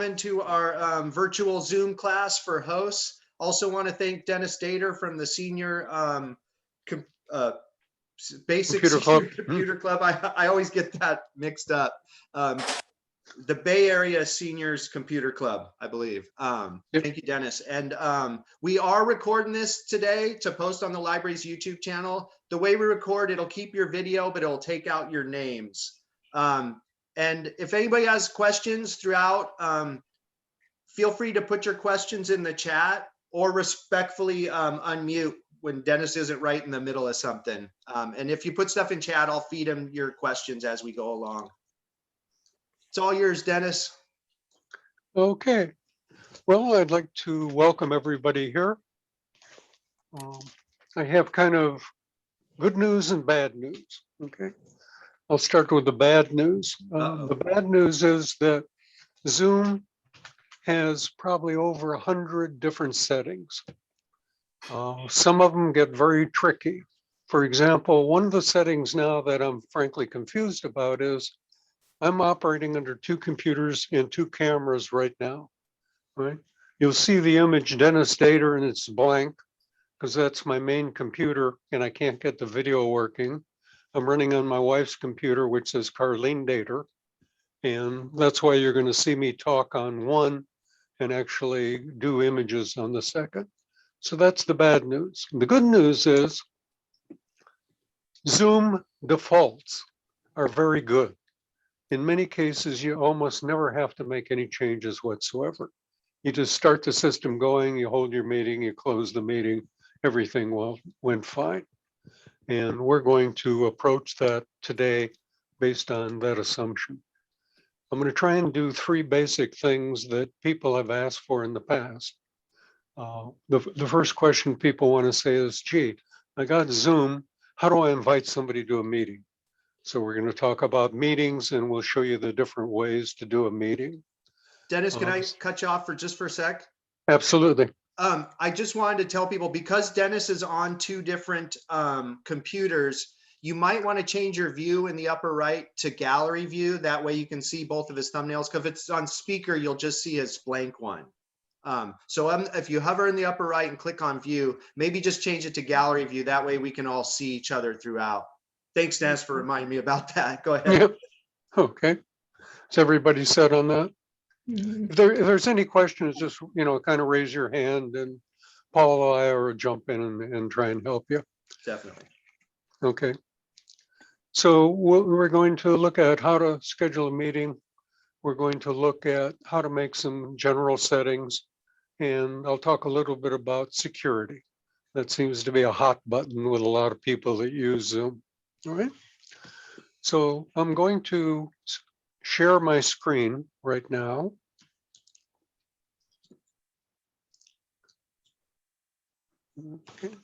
Into our virtual Zoom class for hosts. Also want to thank Dennis Dater from the senior basic computer club. I always get that mixed up. The Bay Area Seniors Computer Club, I believe. Yep. Thank you, Dennis. And we are recording this today to post on the library's YouTube channel. The way we record, it'll keep your video, but it'll take out your names. And if anybody has questions throughout, feel free to put your questions in the chat or respectfully unmute when Dennis isn't right in the middle of something. And if you put stuff in chat, I'll feed him your questions as we go along. It's all yours, Dennis. Okay. Well, I'd like to welcome everybody here. I have kind of good news and bad news. Okay. I'll start with the bad news. The bad news is that Zoom has probably over 100 different settings. Some of them get very tricky. For example, one of the settings now that I'm frankly confused about is I'm operating under 2 computers and 2 cameras right now, right? You'll see the image Dennis Dater and it's blank because that's my main computer and I can't get the video working. I'm running on my wife's computer, which says Carlene Dater. And that's why you're going to see me talk on one and actually do images on the second. So that's the bad news. The good news is Zoom defaults are very good. In many cases, you almost never have to make any changes whatsoever. You just start the system going, you hold your meeting, you close the meeting, everything went fine. And we're going to approach that today based on that assumption. I'm going to try and do 3 basic things that people have asked for in the past. The first question people want to say is, gee, I got Zoom. How do I invite somebody to a meeting? So we're going to talk about meetings and we'll show you the different ways to do a meeting. Dennis, can I cut you off for just for a sec? Absolutely. I just wanted to tell people, because Dennis is on 2 different computers, you might want to change your view in the upper right to gallery view. That way you can see both of his thumbnails, because if it's on speaker, you'll just see his blank one. So if you hover in the upper right and click on view, maybe just change it to gallery view. That way we can all see each other throughout. Thanks, Dennis, for reminding me about that. Go ahead. Yep. Okay. Is everybody set on that? If there's any questions, just, kind of raise your hand and Paul or I will jump in and try and help you. Definitely. Okay. So we're going to look at how to schedule a meeting. We're going to look at how to make some general settings, and I'll talk a little bit about security. That seems to be a hot button with a lot of people that use Zoom. All right. So I'm going to share my screen right now. Okay.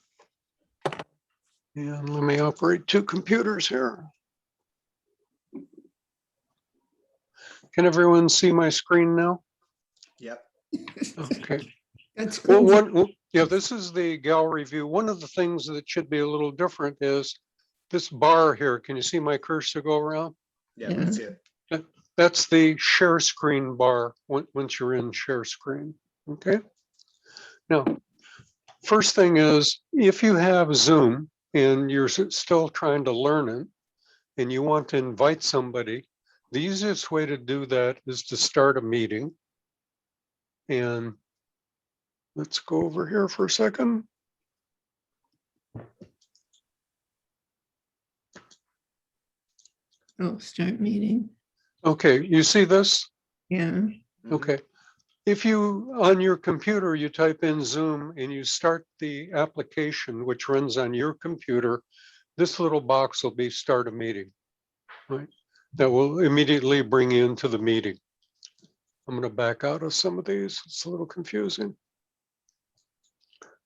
And let me operate 2 computers here. Can everyone see my screen now? Yep. Okay. That's cool. Well, this is the gallery view. One of the things that should be a little different is this bar here. Can you see my cursor go around? Yeah, that's it. That's the share screen bar once you're in share screen. Okay. Now, first thing is, if you have Zoom and you're still trying to learn it and you want to invite somebody, the easiest way to do that is to start a meeting. And let's go over here for a second. Oh, start meeting. Okay, you see this? Yeah. Okay. If you, on your computer, you type in Zoom and you start the application, which runs on your computer, this little box will be start a meeting, right? That will immediately bring you into the meeting. I'm going to back out of some of these. It's a little confusing.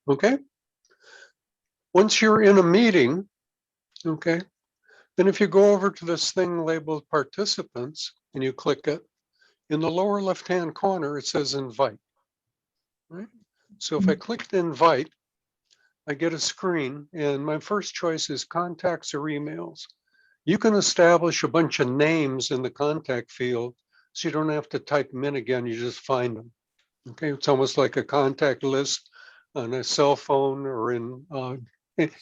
Okay. Once you're in a meeting, okay, then if you go over to this thing labeled participants and you click it, in the lower left-hand corner, it says invite, right? So if I clicked invite, I get a screen and my first choice is contacts or emails. You can establish a bunch of names in the contact field so you don't have to type them in again, you just find them. Okay, it's almost like a contact list on a cell phone or in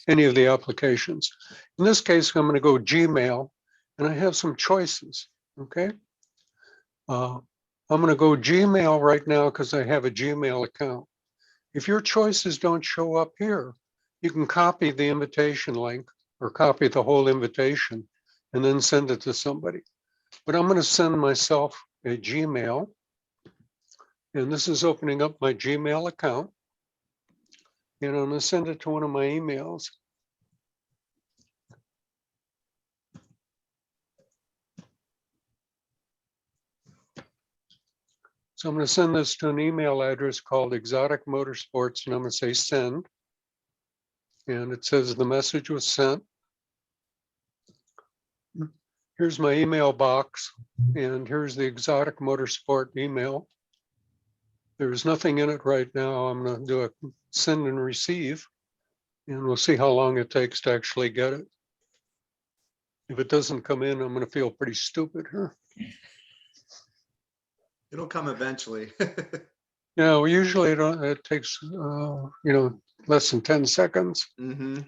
any of the applications. In this case, I'm going to go Gmail, and I have some choices. Okay, I'm going to go Gmail right now because I have a Gmail account. If your choices don't show up here, you can copy the invitation link or copy the whole invitation and then send it to somebody. But I'm going to send myself a Gmail, and this is opening up my Gmail account, and I'm going to send it to one of my emails. So I'm going to send this to an email address called Exotic Motorsports, and I'm going to say send. And it says the message was sent. Here's my email box, and here's the Exotic Motorsport email. There's nothing in it right now. I'm going to do a send and receive, and we'll see how long it takes to actually get it. If it doesn't come in, I'm going to feel pretty stupid here. It'll come eventually. Yeah, well, usually it takes, less than 10 seconds. Mm-hmm.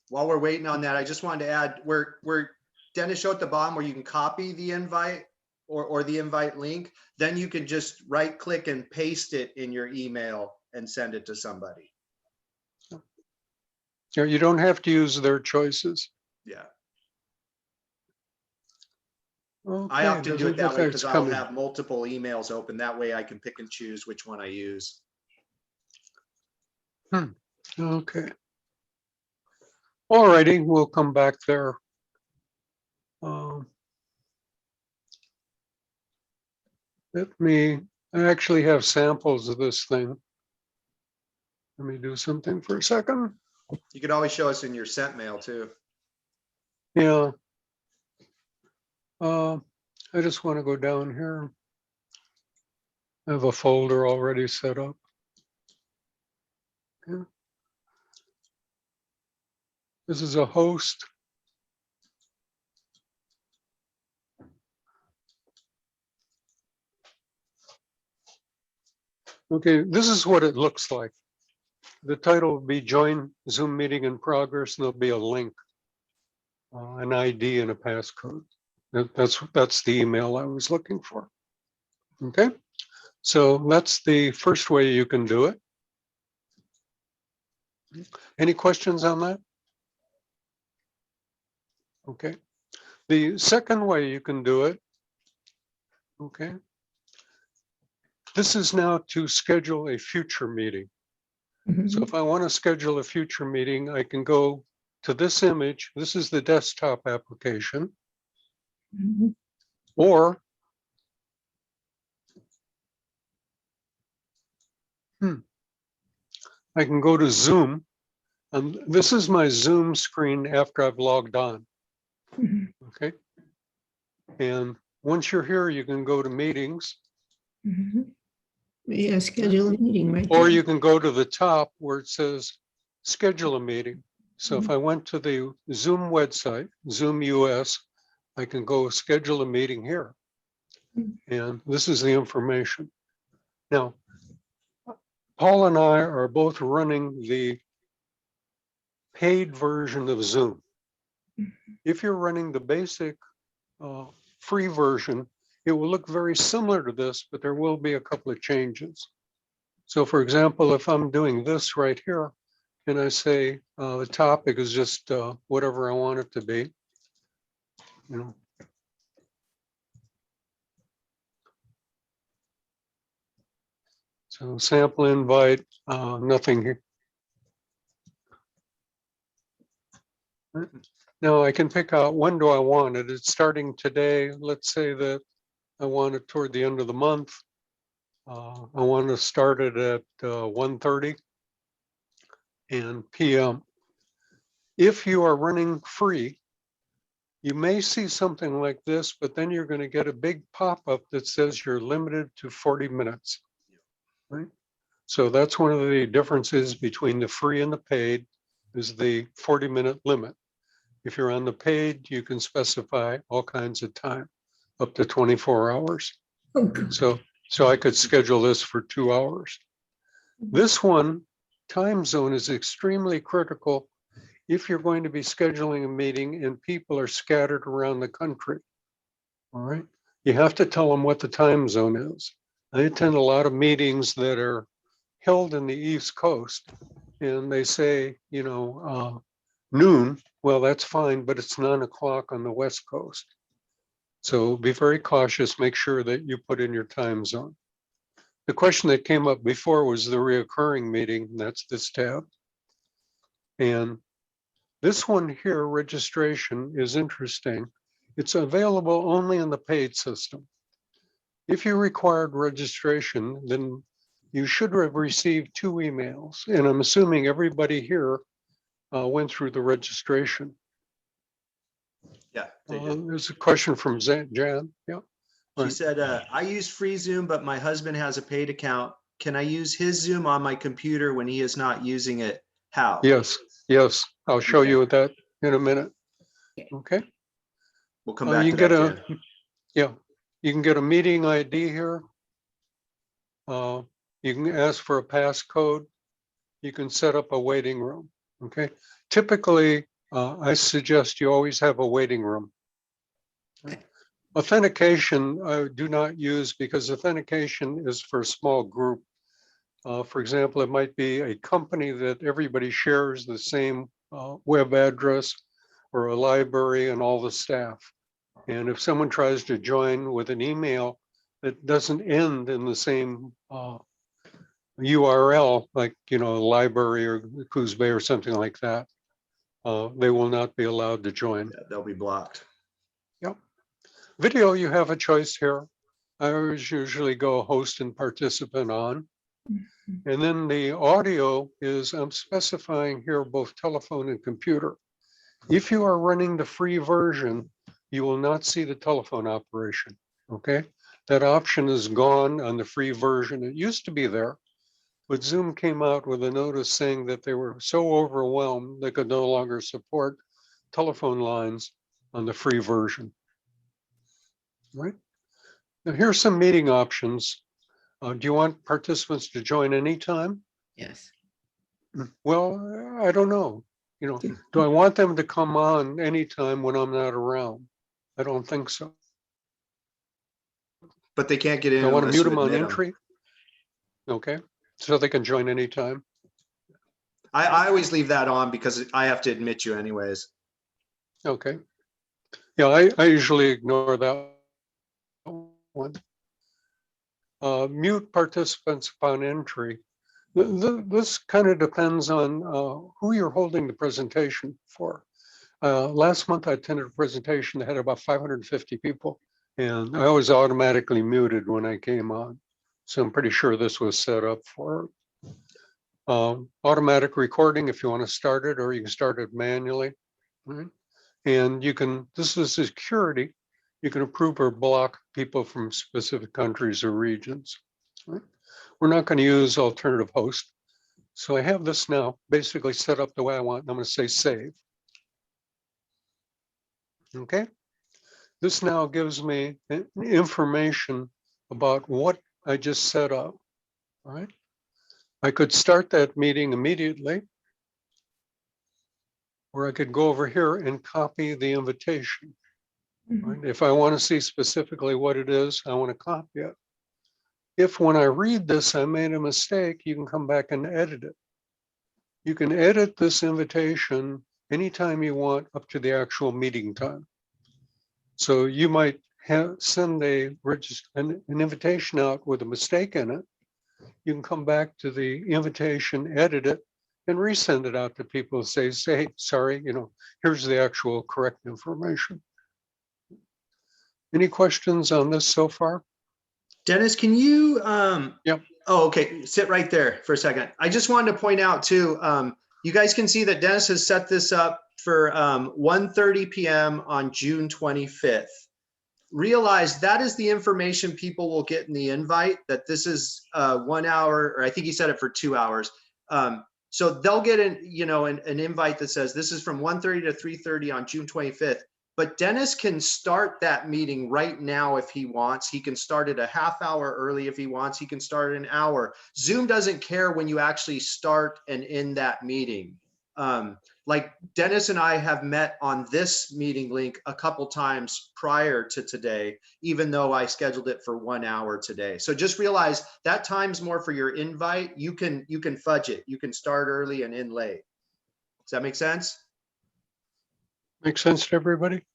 While we're waiting on that, I just wanted to add, where Dennis showed at the bottom where you can copy the invite or the invite link, then you can just right click and paste it in your email and send it to somebody. Yeah, you don't have to use their choices. Yeah. Okay, I often do it doesn't that look way like because it's I'll coming. have multiple emails open. That way I can pick and choose which one I use. Okay. All righty, we'll come back there. I actually have samples of this thing. Let me do something for a second. You could always show us in your sent mail too. Yeah. I just want to go down here. I have a folder already set up. Okay. This is a host. Okay, this is what it looks like. The title will be Join Zoom Meeting in Progress, and there'll be a link, an ID and a passcode. That's the email I was looking for. Okay, so that's the first way you can do it. Any questions on that? Okay. The second way you can do it, okay, this is now to schedule a future meeting. So if I want to schedule a future meeting, I can go to this image. This is the desktop application. Or I can go to Zoom. And this is my Zoom screen after I've logged on. Okay. And once you're here, you can go to meetings. Yeah, schedule a meeting right Or there. you can go to the top where it says schedule a meeting. So if I went to the Zoom website, Zoom US, I can go schedule a meeting here. And this is the information. Now, Paul and I are both running the paid version of Zoom. If you're running the basic free version, it will look very similar to this, but there will be a couple of changes. So for example, if I'm doing this right here, and I say the topic is just whatever I want it to be, you know. So sample invite, nothing here. Now I can pick out when do I want it. It's starting today. Let's say that I want it toward the end of the month. I want to start it at 1:30 p.m. If you are running free, you may see something like this, but then you're going to get a big pop-up that says you're limited to 40 minutes. Right? So that's one of the differences between the free and the paid. is the 40-minute limit. If you're on the paid, you can specify all kinds of time, up to 24 hours. Oh, God. So I could schedule this for 2 hours. This one, time zone, is extremely critical if you're going to be scheduling a meeting and people are scattered around the country. All right. You have to tell them what the time zone is. I attend a lot of meetings that are held in the East Coast, and they say, noon. Well, that's fine, but it's 9 o'clock on the West Coast. So be very cautious. Make sure that you put in your time zone. The question that came up before was the reoccurring meeting. That's this tab. And this one here, registration, is interesting. It's available only in the paid system. If you required registration, then you should have received 2 emails. And I'm assuming everybody here went through the registration. Yeah, they did. There's a question from Jan. Yeah. She Right. said, I use free Zoom, but my husband has a paid account. Can I use his Zoom on my computer when he is not using it? How? Yes. I'll show Okay. you that in a minute. Okay. We'll come back You to can that, get Jan. you can get a meeting ID here. You can ask for a passcode. You can set up a waiting room. Okay. Typically, I suggest you always have a waiting room. Authentication I do not use because authentication is for a small group. For example, it might be a company that everybody shares the same web address, or a library and all the staff. And if someone tries to join with an email that doesn't end in the same URL, like, a library or Coos Bay or something like that, they will not be allowed to join. Yeah, they'll be blocked. Yep. Video, you have a choice here. I always usually go host and participant on. And then the audio is, I'm specifying here both telephone and computer. If you are running the free version, you will not see the telephone operation. Okay. That option is gone on the free version. It used to be there, but Zoom came out with a notice saying that they were so overwhelmed they could no longer support telephone lines on the free version. Right. Now here's some meeting options. Do you want participants to join anytime? Yes. Well, I don't know. Do I want them to come on anytime when I'm not around? I don't think so. But they can't get in Do I want to unless mute you them on admit them. entry? Okay, so they can join anytime. I always leave that on because I have to admit you anyways. Okay. Yeah, I usually ignore that one. Mute participants upon entry. This kind of depends on who you're holding the presentation for. Last month I attended a presentation that had about 550 people, and I was automatically muted when I came on. So I'm pretty sure this was set up for automatic recording if you want to start it, or you can start it manually. Right? And you can, this is security. You can approve or block people from specific countries or regions. Right? We're not going to use alternative host. So I have this now basically set up the way I want. I'm going to say save. Okay. This now gives me information about what I just set up. All right. I could start that meeting immediately, or I could go over here and copy the invitation. Right? If I want to see specifically what it is, I want to copy it. If when I read this, I made a mistake, you can come back and edit it. You can edit this invitation anytime you want up to the actual meeting time. So you might send an invitation out with a mistake in it. You can come back to the invitation, edit it, and resend it out to people and say, hey, sorry, here's the actual correct information. Any questions on this so far? Dennis, can you, Yep. Oh, okay, sit right there for a second. I just wanted to point out too, you guys can see that Dennis has set this up for 1:30 p.m. on June 25th. Realize that is the information people will get in the invite, that this is 1 hour, or I think he said it for 2 hours. So they'll get an invite that says this is from 1:30 to 3:30 on June 25th. But Dennis can start that meeting right now if he wants. He can start it a half hour early if he wants. He can start it an hour. Zoom doesn't care when you actually start and end that meeting. Like Dennis and I have met on this meeting link a couple times prior to today, even though I scheduled it for 1 hour today. So just realize that time's more for your invite. You can fudge it. You can start early and end late. Does that make sense? Makes sense to everybody?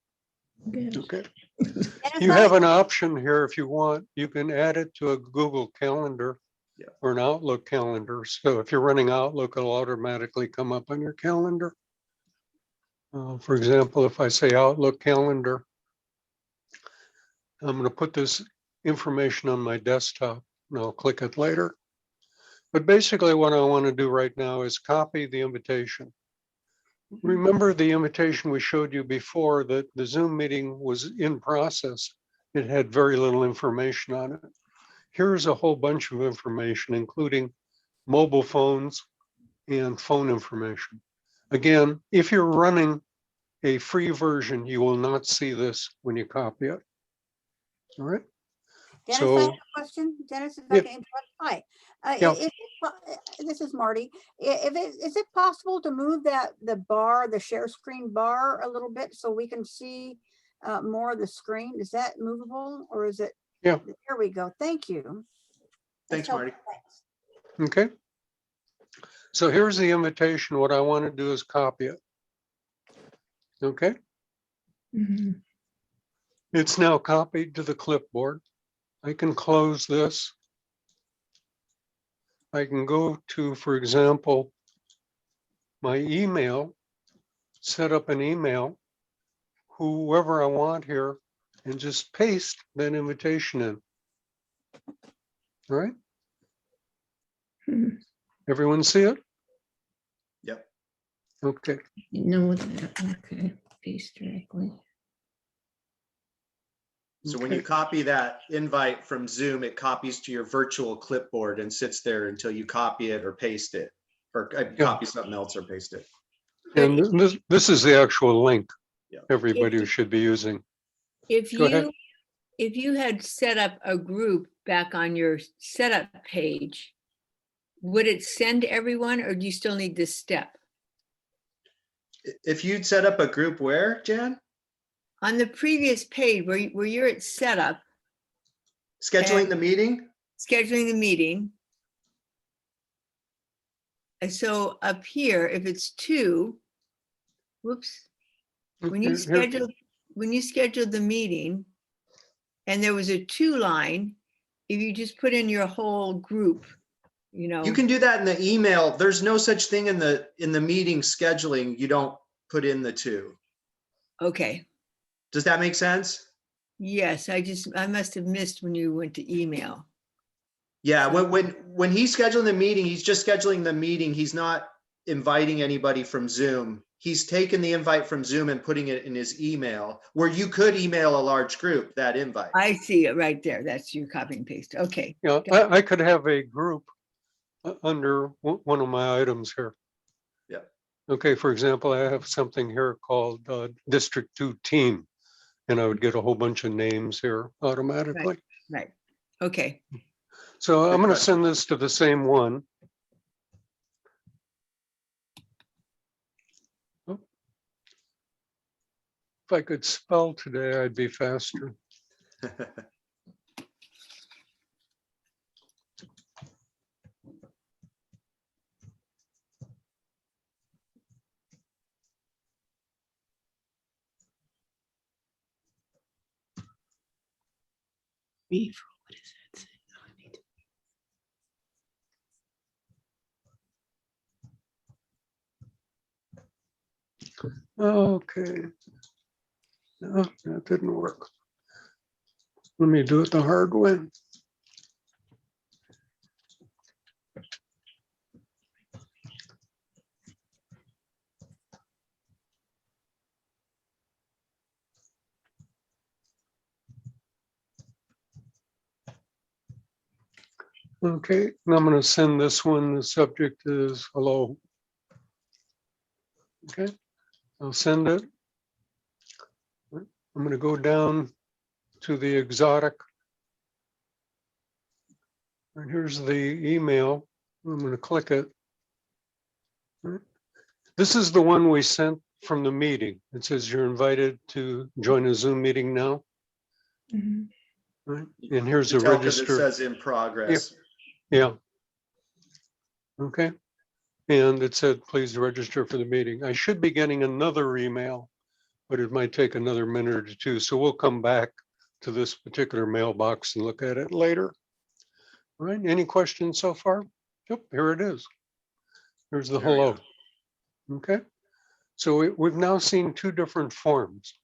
Yes. Okay. Dennis, You have an option here if you want. You can add it to a Google Calendar Yeah. or an Outlook calendar. So if you're running Outlook, it'll automatically come up on your calendar. For example, if I say Outlook calendar, I'm going to put this information on my desktop and I'll click it later. But basically what I want to do right now is copy the invitation. Remember the invitation we showed you before, that the Zoom meeting was in process. It had very little information on it. Here's a whole bunch of information, including mobile phones and phone information. Again, if you're running a free version, you will not see this when you copy it. All right. Dennis, I have a question. Dennis, if I Yeah. can interrupt. Hi. Yeah. This is Marty. Is it possible to move the share screen bar a little bit so we can see more of the screen? Is that movable or is it? Yeah. There we go. Thank you. Thanks, Marty. Thanks. Okay. So here's the invitation. What I want to do is copy it. Okay. Mhm. It's now copied to the clipboard. I can close this. I can go to, for example, my email, set up an email, whoever I want here, and just paste that invitation in. All right. Mhm. Everyone see it? Yep. Okay. No, that, okay, paste directly. So when you copy that invite from Zoom, it copies to your virtual clipboard and sits there until you copy it or paste it, or copy something else or paste it. And this is the actual link Yeah. everybody should be using. If Go ahead. you had set up a group back on your setup page, would it send everyone or do you still need this step? If you'd set up a group where, Jan? On the previous page where you're at setup, Scheduling And- the meeting? scheduling the meeting. And so up here, if it's 2, whoops, when you scheduled the meeting and there was a 2 line, if you just put in your whole group, You can do that in the email. There's no such thing in the meeting scheduling. You don't put in the 2. Okay. Does that make sense? Yes, I must have missed when you went to email. Yeah, So- when he's scheduling the meeting, he's just scheduling the meeting. He's not inviting anybody from Zoom. He's taken the invite from Zoom and putting it in his email, where you could email a large group that invite. I see it right there. That's your copy and paste. Okay. Yeah, Got I could have a group under one of my items here. Yeah. Okay, for example, I have something here called District 2 Team, and I would get a whole bunch of names here automatically. Right. Okay. So I'm Good going to question. send this to the same one. Oh. If I could spell today, I'd be faster. Beef, what is that saying? Oh, I need to- Okay. No, that didn't work. Let me do it the hard way. Okay, and I'm going to send this one. The subject is hello. Okay, I'll send it. I'm going to go down to the exotic. And here's the email. I'm going to click it. This is the one we sent from the meeting. It says you're invited to join a Zoom meeting now. Mhm. Right? And here's You a tell because it register. says in progress. Yeah. Okay. And it said, please register for the meeting. I should be getting another email, but it might take another minute or two. So we'll come back to this particular mailbox and look at it later. All right. Any questions so far? Yep, here it is. Here's the There we hello. go. Okay. So we've now seen two different forms,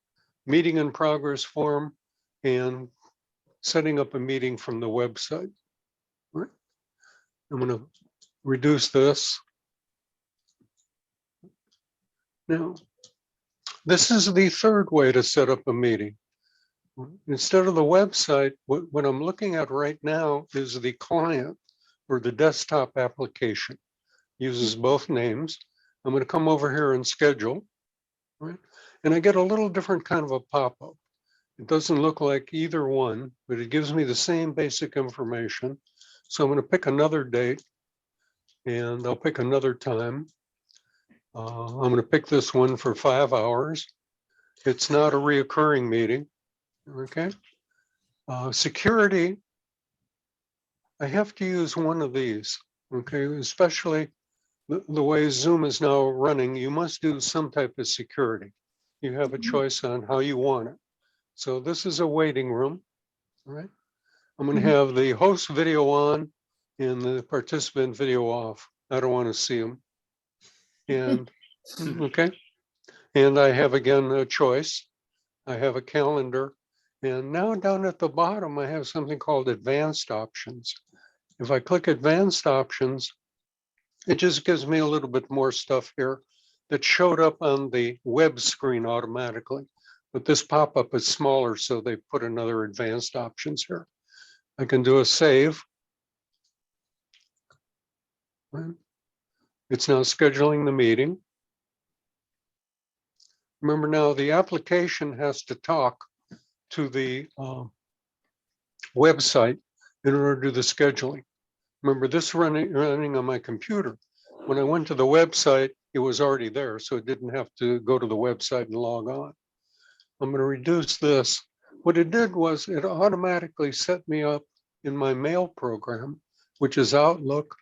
meeting in progress form and setting up a meeting from the website. All right. I'm going to reduce this. Now, this is the third way to set up a meeting. Instead of the website, what I'm looking at right now is the client or the desktop application. Uses both names. I'm going to come over here and schedule, right? And I get a little different kind of a pop-up. It doesn't look like either one, but it gives me the same basic information. So I'm going to pick another date and I'll pick another time. I'm going to pick this one for 5 hours. It's not a reoccurring meeting. Okay. Security, I have to use one of these. Okay. Especially the way Zoom is now running, you must do some type of security. You have a choice on how you want it. So this is a waiting room. All right. I'm going to have the host video on and the participant video off. I don't want to see them. And okay. And I have again a choice. I have a calendar. And now down at the bottom, I have something called advanced options. If I click advanced options, it just gives me a little bit more stuff here that showed up on the web screen automatically. But this pop-up is smaller, so they put another advanced options here. I can do a save. It's now scheduling the meeting. Remember now, the application has to talk to the website in order to do the scheduling. Remember, this running on my computer. When I went to the website, it was already there, so it didn't have to go to the website and log on. I'm going to reduce this. What it did was it automatically set me up in my mail program, which is Outlook,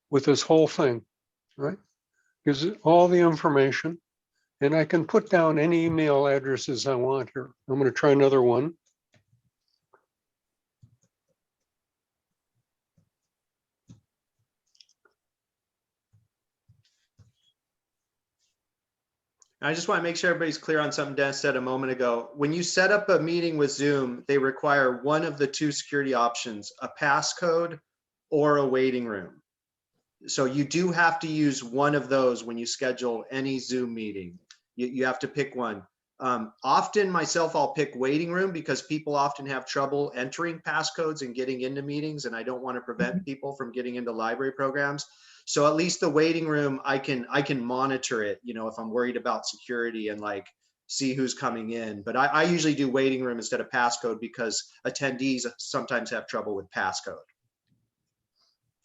with this whole thing, right? Gives it all the information, and I can put down any email addresses I want here. I'm going to try another one. I just want to make sure everybody's clear on something Dennis said a moment ago. When you set up a meeting with Zoom, they require one of the two security options, a passcode or a waiting room. So you do have to use one of those when you schedule any Zoom meeting. You have to pick one. Often myself, I'll pick waiting room because people often have trouble entering passcodes and getting into meetings, and I don't want to prevent people from getting into library programs. So at least the waiting room, I can monitor it, you know, if I'm worried about security and like see who's coming in. But I usually do waiting room instead of passcode because attendees sometimes have trouble with passcode.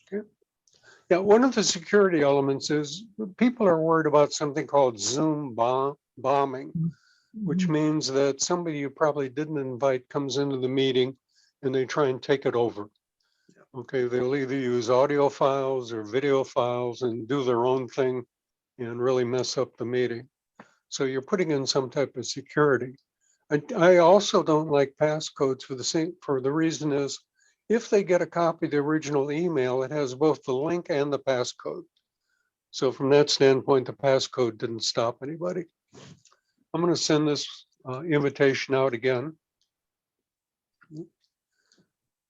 Okay. Yeah, one of the security elements is people are worried about something called Zoom bombing, which means that somebody you probably didn't invite comes into the meeting and they try and take it over. Okay, they'll either use audio files or video files and do their own thing and really mess up the meeting. So you're putting in some type of security. I also don't like passcodes for the reason is if they get a copy of the original email, it has both the link and the passcode. So from that standpoint, the passcode didn't stop anybody. I'm going to send this invitation out again.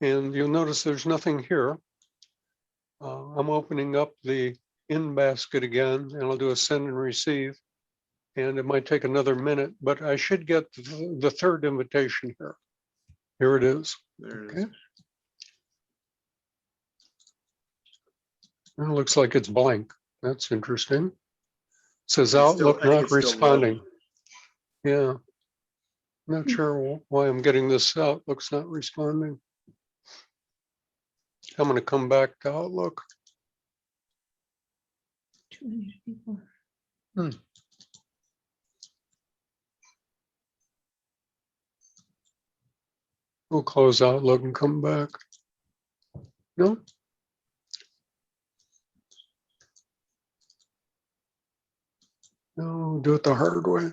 And you'll notice there's nothing here. I'm opening up the in basket again, and I'll do a send and receive. And it might take another minute, but I should get the third invitation here. Here it is. There it Okay. is. It looks like it's blank. That's interesting. Says It's still- Outlook I think not it's still responding. loading. Yeah. Not sure why I'm getting this Outlook's not responding. I'm going to come back to Outlook. Too many people. We'll close Outlook and come back. No? No, do it the hard way.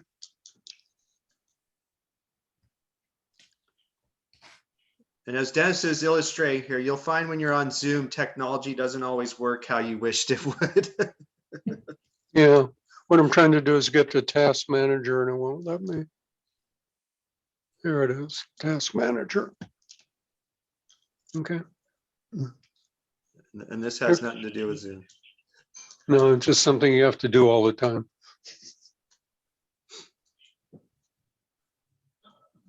And as Dennis is illustrating here, you'll find when you're on Zoom, technology doesn't always work how you wished it would. Yeah, what I'm trying to do is get to Task Manager and it won't let me. There it is, Task Manager. Okay, And this has nothing to do with Zoom. no, it's just something you have to do all the time.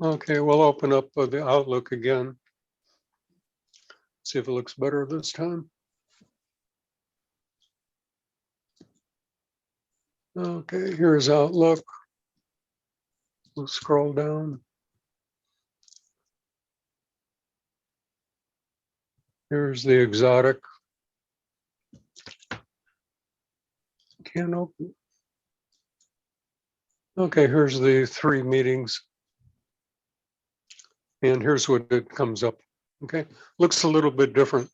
Okay, we'll open up the Outlook again. See if it looks better this time. Okay, here's Outlook. We'll scroll down. Here's the exotic. Can't open. Okay, here's the 3 meetings. And here's what it comes up. Okay, looks a little bit different.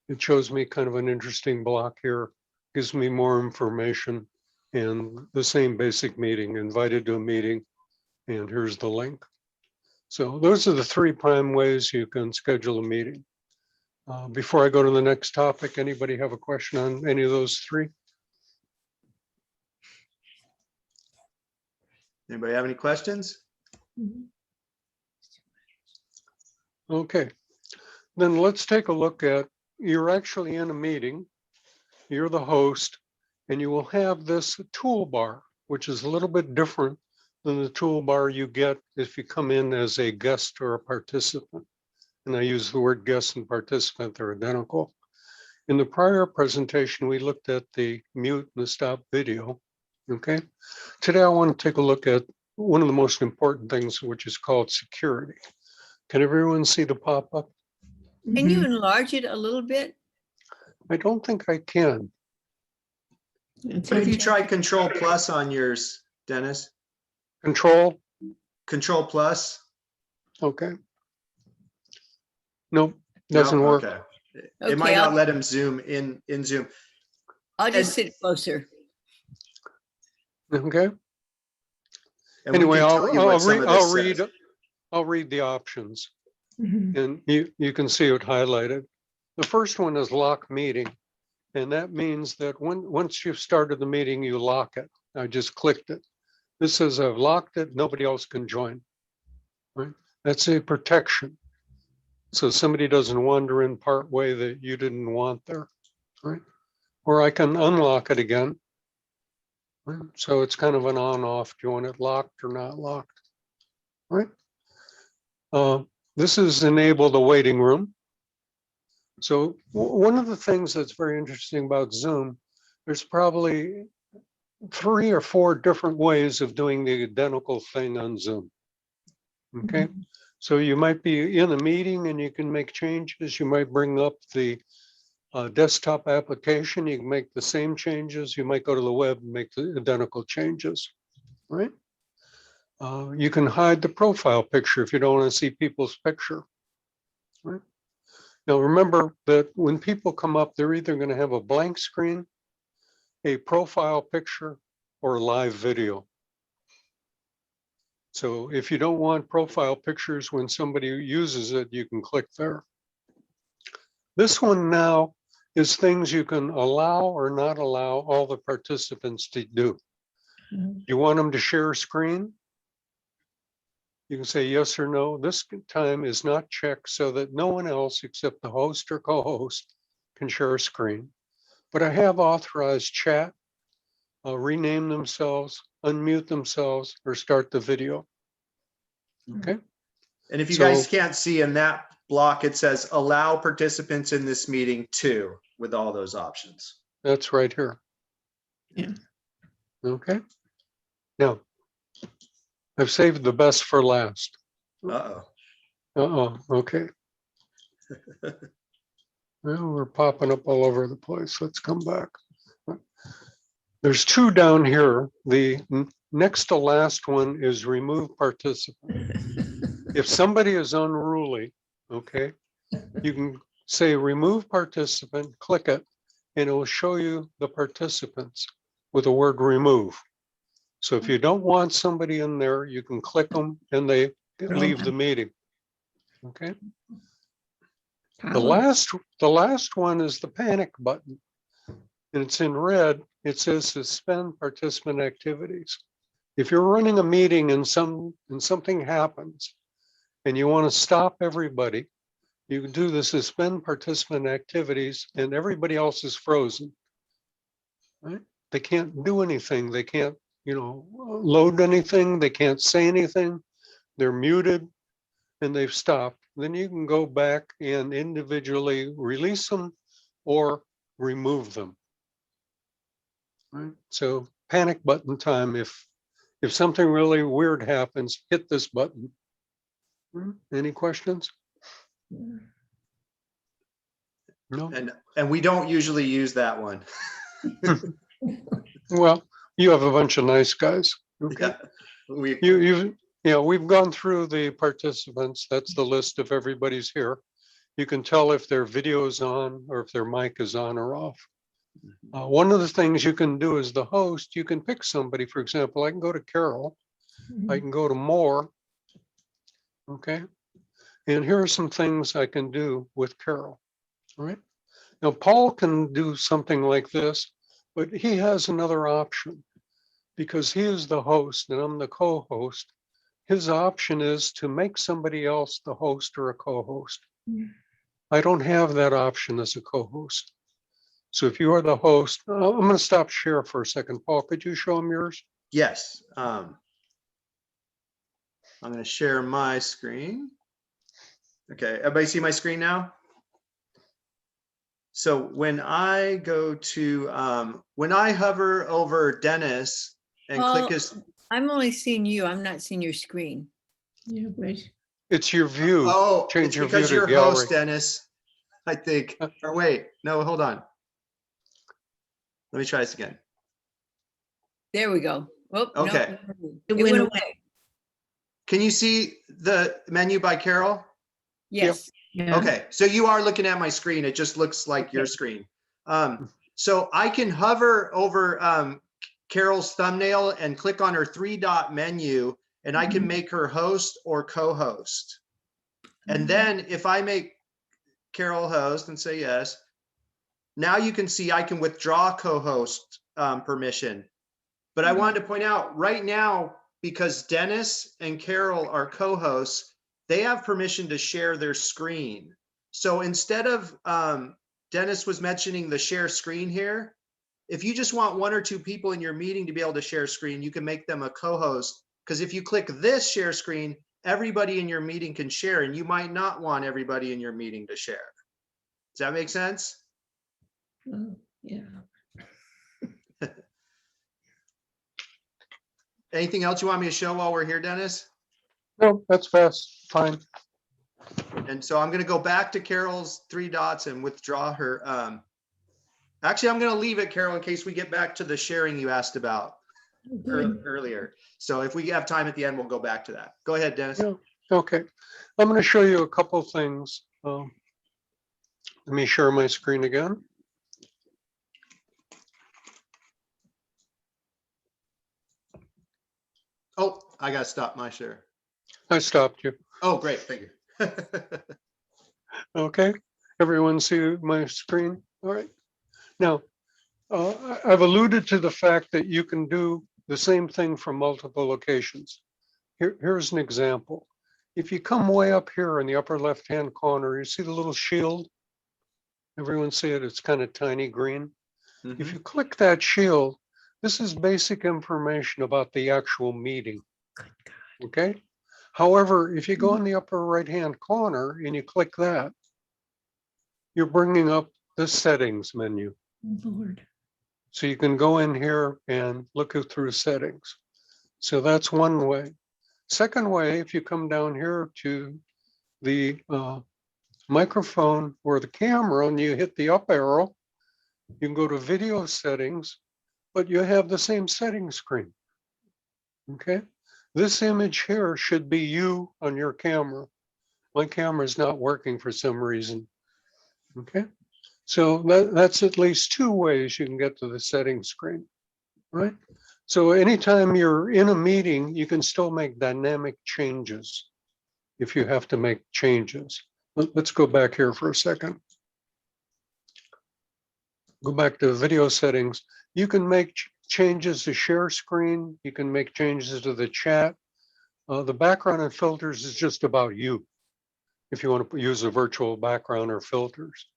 It shows me kind of an interesting block here, gives me more information and the same basic meeting, invited to a meeting. And here's the link. So those are the 3 prime ways you can schedule a meeting. Before I go to the next topic, anybody have a question on any of those 3? Anybody have any questions? Mhm. Okay, then let's take a look at, you're actually in a meeting, you're the host, and you will have this toolbar, which is a little bit different than the toolbar you get if you come in as a guest or a participant. And I use the word guest and participant, they're identical. In the prior presentation, we looked at the mute and the stop video, okay? Today, I want to take a look at one of the most important things, which is called security. Can everyone see the pop-up? Can you Mhm. enlarge it a little bit? I don't think I can. It's What if on- you try Control Plus on yours, Dennis? Control, Control Plus? okay. Nope, No? doesn't work. Okay. It Okay, might not let him zoom in Zoom. I'll just and- sit closer. Okay, And we anyway, can tell you what some of this says. I'll read the options Mhm. and you can see it highlighted. The first one is lock meeting. And that means that once you've started the meeting, you lock it. I just clicked it. This says I've locked it, nobody else can join. Right? That's a protection. So somebody doesn't wander in part way that you didn't want there. Right? Or I can unlock it again. Right? So it's kind of an on-off. Do you want it locked or not locked? Right? This is enable the waiting room. So one of the things that's very interesting about Zoom, there's probably 3 or 4 different ways of doing the identical thing on Zoom. Okay, so you might be in a meeting and you can make changes. You might bring up the desktop application. You can make the same changes. You might go to the web and make the identical changes, right? You can hide the profile picture if you don't want to see people's picture, right? Now, remember that when people come up, they're either going to have a blank screen, a profile picture, or a live video. So if you don't want profile pictures when somebody uses it, you can click there. This one now is things you can allow or not allow all the participants to do. Mhm. You want them to share a screen? You can say yes or no. This time is not checked so that no one else except the host or co-host can share a screen. But I have authorized chat, rename themselves, unmute themselves, or start the video. Okay. And if you So- guys can't see in that block, it says allow participants in this meeting to. with all those options. That's right here. Yeah. Okay. Now, I've saved the best for last. Uh-oh. Okay. Well, we're popping up all over the place. Let's come back. There's two down here. The next to last one is remove participant. If somebody is unruly, okay, you can say remove participant, click it, and it will show you the participants with the word remove. So if you don't want somebody in there, you can click them and they leave the meeting. Okay. The last one is the panic button. And it's in red. It says suspend participant activities. If you're running a meeting and something happens and you want to stop everybody, you can do the suspend participant activities and everybody else is frozen. Right? They can't do anything. They can't, load anything. They can't say anything. They're muted and they've stopped. Then you can go back and individually release them or remove them. Right? So panic button time. If something really weird happens, hit this button. Any questions? No. And we don't usually use that one. Well, you have a bunch of nice guys. Okay. Yeah, We've gone through the participants. That's the list of everybody's here. You can tell if their video is on or if their mic is on or off. One of the things you can do as the host, you can pick somebody. For example, I can go to Carol. I can go to more. Okay. And here are some things I can do with Carol. All right. Now, Paul can do something like this, but he has another option because he is the host and I'm the co-host. His option is to make somebody else the host or a co-host. I don't have that option as a co-host. So if you are the host, I'm going to stop share for a second. Paul, could you show him yours? yes. I'm going to share my screen. Okay, everybody see my screen now? So when I go to, when I hover over Dennis and click his. I'm only seeing you. I'm not seeing your screen. Yeah, but It's your view. Oh, Change it's your because view to you're gallery. host, Dennis, I think. Or wait, no, hold on. Let me try this again. There we go. Oh, Okay. no, it went away. Can you see the menu by Carol? Yes. yeah. Okay, so you are looking at my screen. It just looks like your screen. So I can hover over Carol's thumbnail and click on her 3-dot menu, and I can make her host or co-host. And then if I make Carol host and say yes, now you can see I can withdraw co-host permission. But I wanted to point out right now, because Dennis and Carol are co-hosts, they have permission to share their screen. So instead of, Dennis was mentioning the share screen here, if you just want 1 or 2 people in your meeting to be able to share screen, you can make them a co-host. Because if you click this share screen, everybody in your meeting can share, and you might not want everybody in your meeting to share. Does that make sense? Yeah. Anything else you want me to show while we're here, Dennis? No, that's fast. Fine. And so I'm going to go back to Carol's 3 dots and withdraw her. Actually, I'm going to leave it, Carol, in case we get back to the sharing you asked about earlier. So if we have time at the end, we'll go back to that. Go ahead, Dennis. Yeah. Okay. I'm going to show you a couple of things. Let me share my screen again. Oh, I got to stop my share. I stopped you. Oh, great. Thank you. Okay. Everyone see my screen? All right. Now, I've alluded to the fact that you can do the same thing from multiple locations. Here's an example. If you come way up here in the upper left-hand corner, you see the little shield? Everyone see it? It's kind of tiny green. If you click that shield, this is basic information about the actual meeting. Okay. However, if you go in the upper right-hand corner and you click that, you're bringing up the settings menu. Lord. So you can go in here and look through settings. So that's one way. Second way, if you come down here to the microphone or the camera and you hit the up arrow, you can go to video settings, but you have the same setting screen. Okay. This image here should be you on your camera. My camera is not working for some reason. Okay. So that's at least two ways you can get to the setting screen, right? So anytime you're in a meeting, you can still make dynamic changes if you have to make changes. Let's go back here for a second. Go back to video settings. You can make changes to share screen. You can make changes to the chat. The background and filters is just about you. If you want to use a virtual background or filters.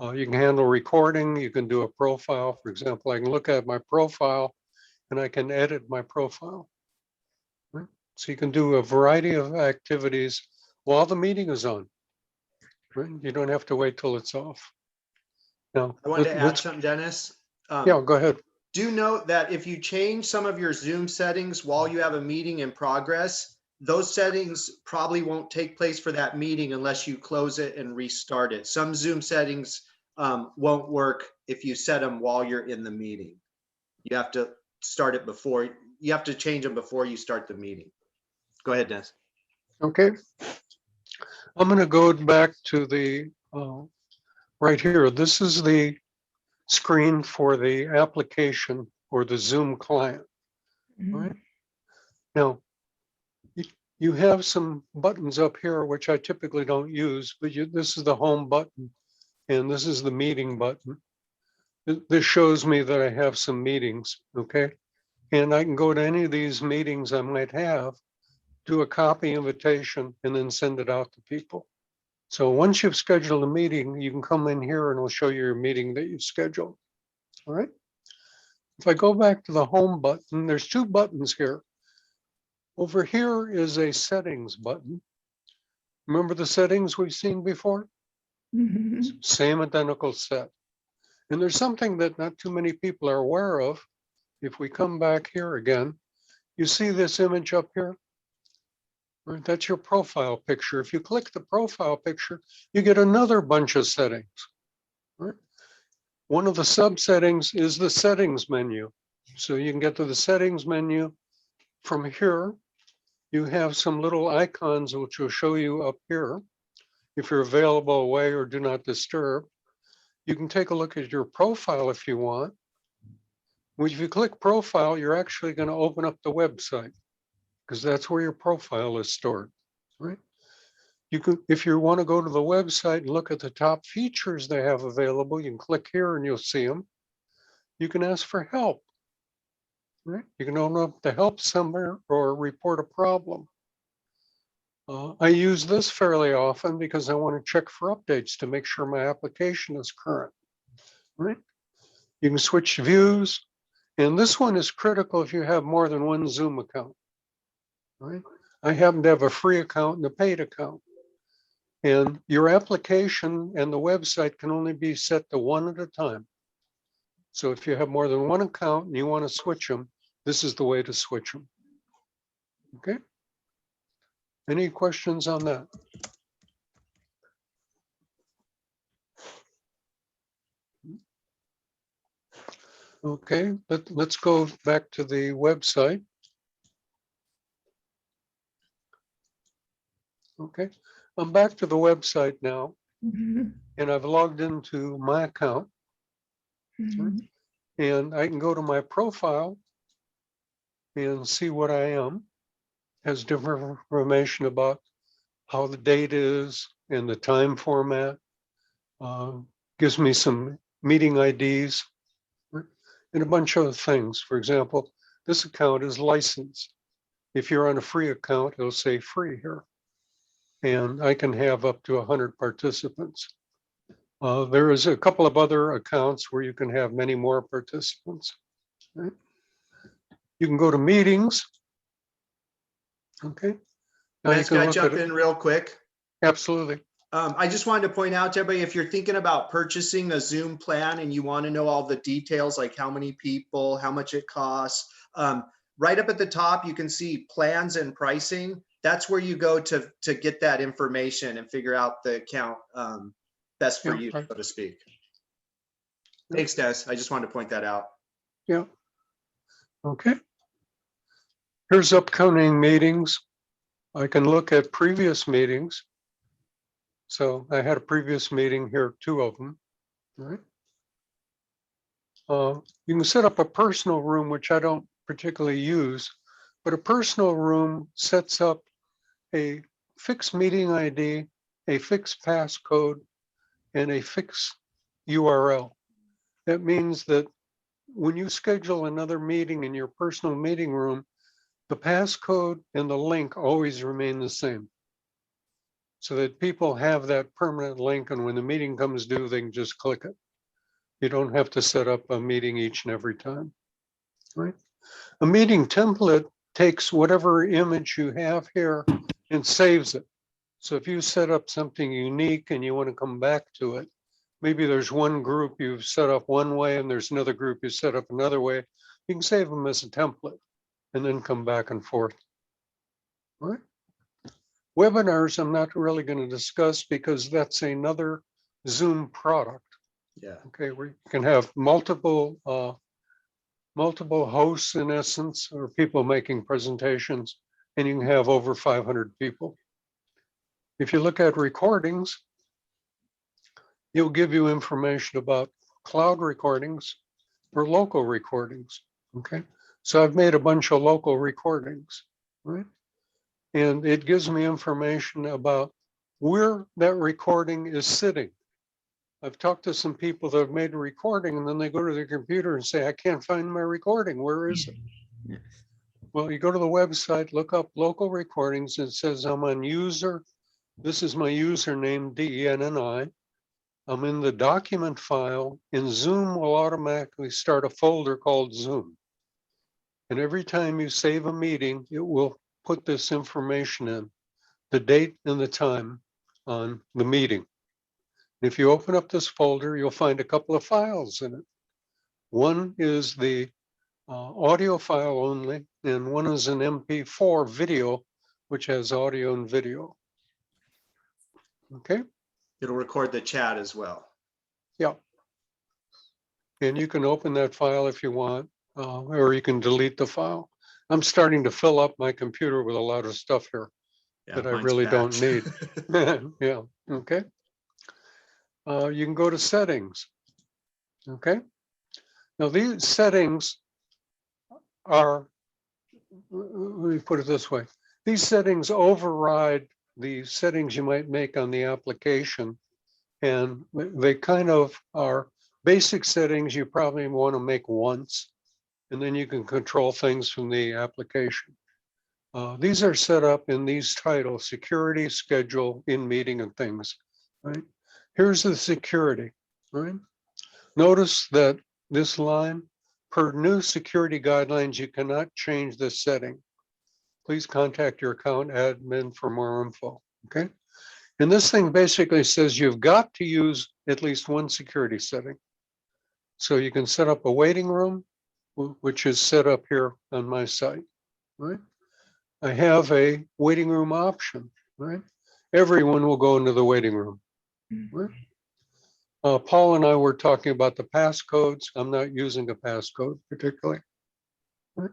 You can handle recording. You can do a profile. For example, I can look at my profile and I can edit my profile. Right? So you can do a variety of activities while the meeting is on. Right? You don't have to wait till it's off. Now, I wanted to add something, Dennis. Yeah, go ahead. Do note that if you change some of your Zoom settings while you have a meeting in progress, those settings probably won't take place for that meeting unless you close it and restart it. Some Zoom settings won't work if you set them while you're in the meeting. You have to start it before, you have to change them before you start the meeting. Go ahead, Dennis. Okay. I'm going to go back to the right here. This is the screen for the application or the Zoom client. All right. Now, you have some buttons up here, which I typically don't use, but this is the home button and this is the meeting button. This shows me that I have some meetings, okay? And I can go to any of these meetings I might have, do a copy invitation, and then send it out to people. So once you've scheduled a meeting, you can come in here and it'll show you your meeting that you've scheduled, all right? If I go back to the home button, there's two buttons here. Over here is a settings button. Remember the settings we've seen before? Same identical set. And there's something that not too many people are aware of. If we come back here again, you see this image up here? Right, that's your profile picture. If you click the profile picture, you get another bunch of settings. Right? One of the sub settings is the settings menu. So you can get to the settings menu from here. You have some little icons which will show you up here. If you're available away or do not disturb, you can take a look at your profile if you want. If you click profile, you're actually going to open up the website because that's where your profile is stored, right? You can, if you want to go to the website and look at the top features they have available, you can click here and you'll see them. You can ask for help, right? You can open up the help somewhere or report a problem. I use this fairly often because I want to check for updates to make sure my application is current, right? You can switch views. And this one is critical if you have more than one Zoom account, right? I happen to have a free account and a paid account. And your application and the website can only be set to one at a time. So if you have more than one account and you want to switch them, this is the way to switch them. Okay. Any questions on that? Okay, let's go back to the website. Okay, I'm back to the website now, and I've logged into my account. And I can go to my profile and see what I am. Has different information about how the date is and the time format. Gives me some meeting IDs and a bunch of things. For example, this account is licensed. If you're on a free account, it'll say free here. And I can have up to 100 participants. There is a couple of other accounts where you can have many more participants. Right? You can go to meetings. Okay. Now Dennis, can I jump in real quick? Absolutely. I just wanted to point out to everybody, if you're thinking about purchasing a Zoom plan and you want to know all the details, like how many people, how much it costs, right up at the top, you can see plans and pricing. That's where you go to get that information and figure out the account best for Yeah, you, right. so to speak. Yeah. Thanks, Des. I just wanted to point that out. Yeah. Okay. Here's upcoming meetings. I can look at previous meetings. So I had a previous meeting here, 2 of them, right? You can set up a personal room, which I don't particularly use, but a personal room sets up a fixed meeting ID, a fixed passcode, and a fixed URL. That means that when you schedule another meeting in your personal meeting room, the passcode and the link always remain the same, so that people have that permanent link, and when the meeting comes due, they can just click it. You don't have to set up a meeting each and every time, right? A meeting template takes whatever image you have here and saves it. So if you set up something unique and you want to come back to it, maybe there's one group you've set up one way and there's another group you set up another way, you can save them as a template and then come back and forth, right? Webinars, I'm not really going to discuss because that's another Zoom product. Yeah. Okay, we can have multiple hosts in essence, or people making presentations, and you can have over 500 people. If you look at recordings, it'll give you information about cloud recordings or local recordings. Okay, so I've made a bunch of local recordings, right? And it gives me information about where that recording is sitting. I've talked to some people that have made a recording and then they go to their computer and say, I can't find my recording. Where is it? Yes. Well, you go to the website, look up local recordings. It says I'm on user. This is my username, DENNI. I'm in the document file, and Zoom will automatically start a folder called Zoom. And every time you save a meeting, it will put this information in, the date and the time on the meeting. If you open up this folder, you'll find a couple of files in it. One is the audio file only, and one is an MP4 video, which has audio and video. Okay. It'll record the chat as well. Yeah. And you can open that file if you want, or you can delete the file. I'm starting to fill up my computer with a lot of stuff here Yeah, that I mine's really don't packed. need. Yeah. Okay. You can go to settings. Okay. Now these settings are, let me put it this way. These settings override the settings you might make on the application. And they kind of are basic settings you probably want to make once, and then you can control things from the application. These are set up in these titles: security, schedule, in meeting, and things, right? Here's the security, right? Notice that this line, per new security guidelines, you cannot change this setting. Please contact your account admin for more info, okay? And this thing basically says you've got to use at least one security setting. So you can set up a waiting room, which is set up here on my site, right? I have a waiting room option, right? Everyone will go into the waiting room, right? Paul and I were talking about the passcodes. I'm not using a passcode particularly. Right?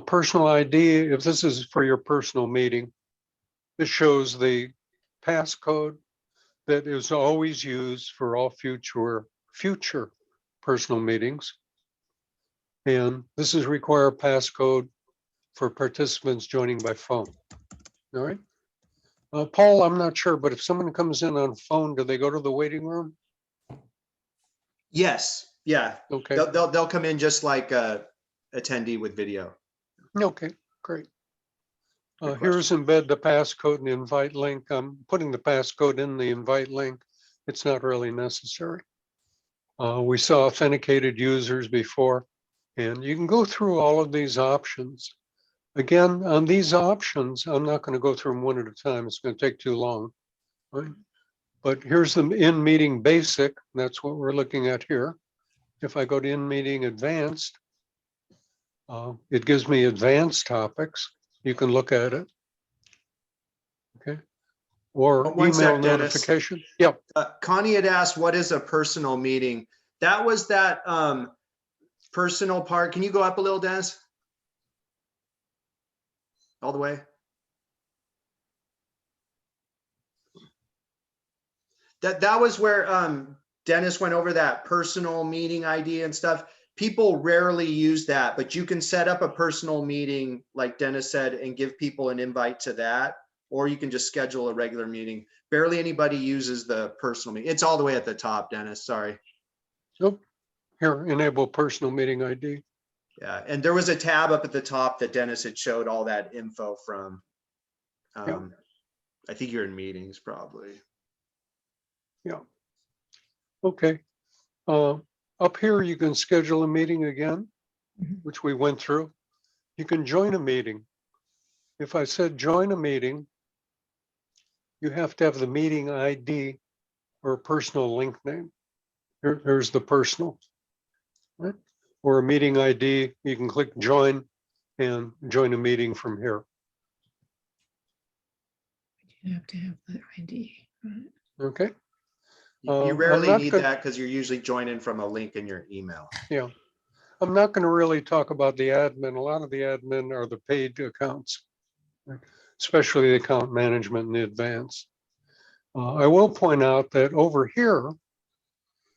Personal ID, if this is for your personal meeting, this shows the passcode that is always used for all future personal meetings. And this is require passcode for participants joining by phone. All right. Paul, I'm not sure, but if someone comes in on phone, do they go to the waiting room? Yes. Yeah. Okay. They'll come in just like a attendee with video. Okay, great. Good Here's question. embed the passcode and the invite link. I'm putting the passcode in the invite link. It's not really necessary. We saw authenticated users before, and you can go through all of these options. Again, on these options, I'm not going to go through them one at a time. It's going to take too long. right? But here's the in-meeting basic. That's what we're looking at here. If I go to in-meeting advanced, it gives me advanced topics. You can look at it. Okay. Or One email sec, Dennis. notification. Yep. Connie had asked, what is a personal meeting? That was that personal part. Can you go up a little, Dennis? All the way? That was where Dennis went over that personal meeting ID and stuff. People rarely use that, but you can set up a personal meeting, like Dennis said, and give people an invite to that, or you can just schedule a regular meeting. Barely anybody uses the personal meeting. It's all the way at the top, Dennis, sorry. Nope. Here, enable personal meeting ID. Yeah, and there was a tab up at the top that Dennis had showed all that info from. Yep. I think you're in meetings probably. Yeah. Okay. Up here, you can schedule a meeting again, Mhm. which we went through. You can join a meeting. If I said join a meeting, you have to have the meeting ID or a personal link name. Here's the personal, right? Or a meeting ID, you can click join and join a meeting from here. You have to have the ID. Right? Okay. You I'm rarely not need gonna- that because you're usually joining from a link in your email. Yeah. I'm not going to really talk about the admin. A lot of the admin are the paid accounts, right? Especially the account management in the advance. I will point out that over here,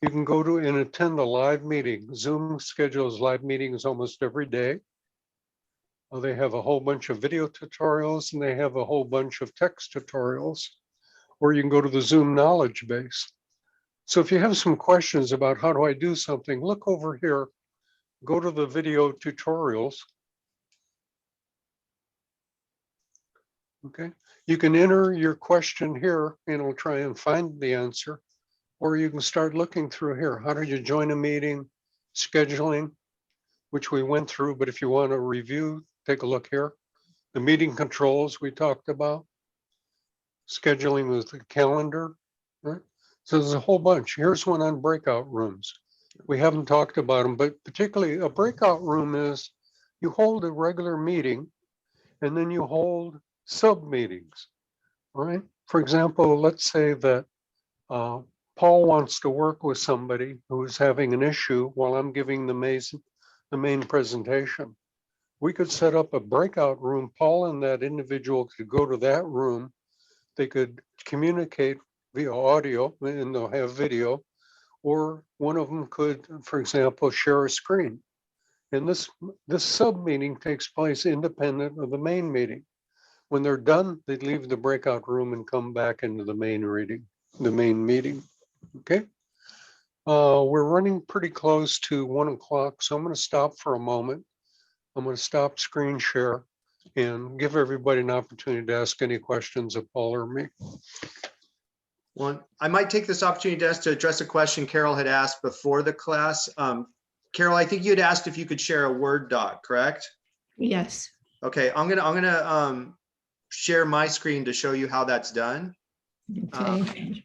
you can go to and attend a live meeting. Zoom schedules live meetings almost every day. They have a whole bunch of video tutorials and they have a whole bunch of text tutorials, or you can go to the Zoom knowledge base. So if you have some questions about how do I do something, look over here, go to the video tutorials. Okay, you can enter your question here and it'll try and find the answer, or you can start looking through here. How do you join a meeting, scheduling, which we went through, but if you want to review, take a look here. The meeting controls we talked about, scheduling with the calendar, right? So there's a whole bunch. Here's one on breakout rooms. We haven't talked about them, but particularly a breakout room is you hold a regular meeting and then you hold sub meetings, right? For example, let's say that Paul wants to work with somebody who's having an issue while I'm giving the main presentation. We could set up a breakout room. Paul and that individual could go to that room. They could communicate via audio and they'll have video, or one of them could, for example, share a screen. And this sub meeting takes place independent of the main meeting. When they're done, they leave the breakout room and come back into the main meeting. Okay. We're running pretty close to 1 o'clock, so I'm going to stop for a moment. I'm going to stop screen share and give everybody an opportunity to ask any questions of Paul or me. Well, I might take this opportunity to address a question Carol had asked before the class. Carol, I think you had asked if you could share a Word doc, correct? Yes. Okay, I'm gonna share my screen to show you how that's done. Okay.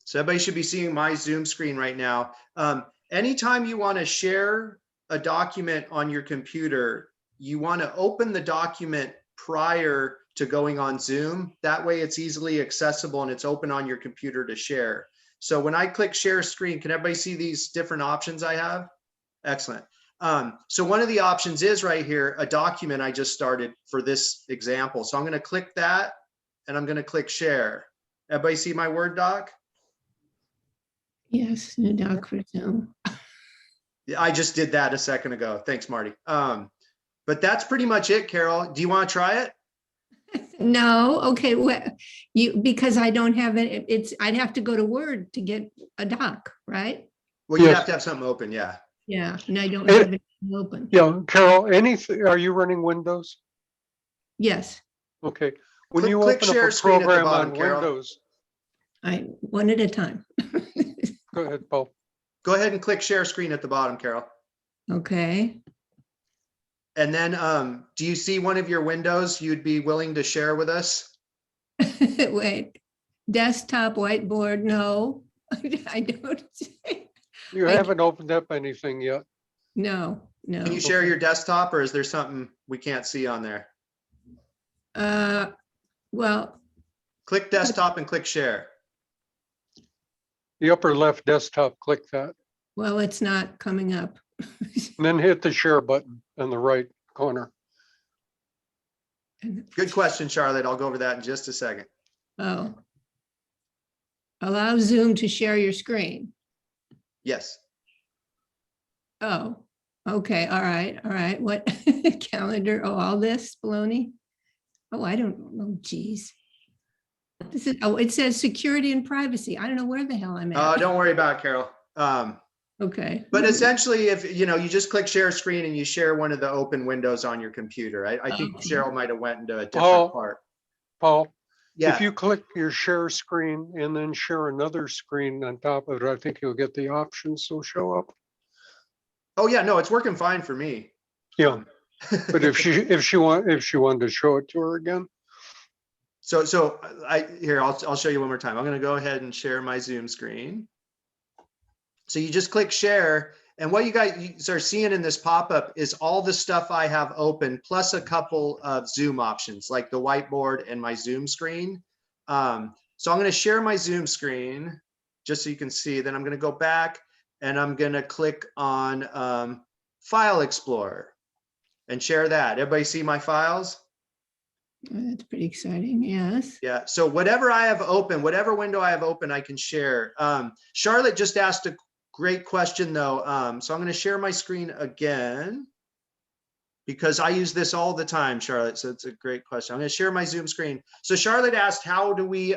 So everybody should be seeing my Zoom screen right now. Anytime you want to share a document on your computer, you want to open the document prior to going on Zoom. That way it's easily accessible and it's open on your computer to share. So when I click share screen, can everybody see these different options I have? Excellent. So one of the options is right here, a document I just started for this example. So I'm going to click that and I'm going to click share. Everybody see my Word doc? Yes, new doc for Zoom. Yeah, I just did that a second ago. Thanks, Marty. But that's pretty much it, Carol. Do you want to try it? No, okay, because I don't have it, I'd have to go to Word to get a doc, right? Well, you Yes. have to have something open, yeah. Yeah, and I don't have it open. Yeah, Carol, are you running Windows? Yes, Okay. When Click- you click open up share a screen at the program bottom, on Carol. Windows, one at a time. go ahead, Paul. Go ahead and click share screen at the bottom, Carol. Okay, And then do you see one of your windows you'd be willing to share with us? Wait, desktop, whiteboard, no, I don't. You I- haven't opened up anything yet. No, Can you no. share your desktop, or is there something we can't see on there? Well, Click desktop and click share. The upper left desktop, click that, well, it's not coming up. and then hit the share button on the right corner. Good question, Charlotte. I'll go over that in just a second. Oh. Allow Zoom to share your screen. Yes. Oh, okay, all right. What calendar? Oh, all this baloney? Oh, I don't, oh geez. This is, oh, it says security and privacy. I don't know where the hell I'm at. Don't worry about it, Carol. Okay. But essentially, if you you just click share screen and you share one of the open windows on your computer. I think Okay. Cheryl might have went into a different Oh. part. Paul, Yeah. if you click your share screen and then share another screen on top of it, I think you'll get the options will show up. Oh yeah, no, it's working fine for me. Yeah, but if she wanted to show it to her again. So I'll show you one more time. I'm going to go ahead and share my Zoom screen. So you just click share, and what you guys are seeing in this pop-up is all the stuff I have open, plus a couple of Zoom options like the whiteboard and my Zoom screen. So I'm going to share my Zoom screen just so you can see. Then I'm going to go back and I'm going to click on File Explorer and share that. Everybody see my files? That's pretty exciting, yes. Yeah, so whatever I have open, whatever window I have open, I can share. Charlotte just asked a great question though. So I'm going to share my screen again because I use this all the time, Charlotte. So it's a great question. I'm going to share my Zoom screen. So Charlotte asked, how do we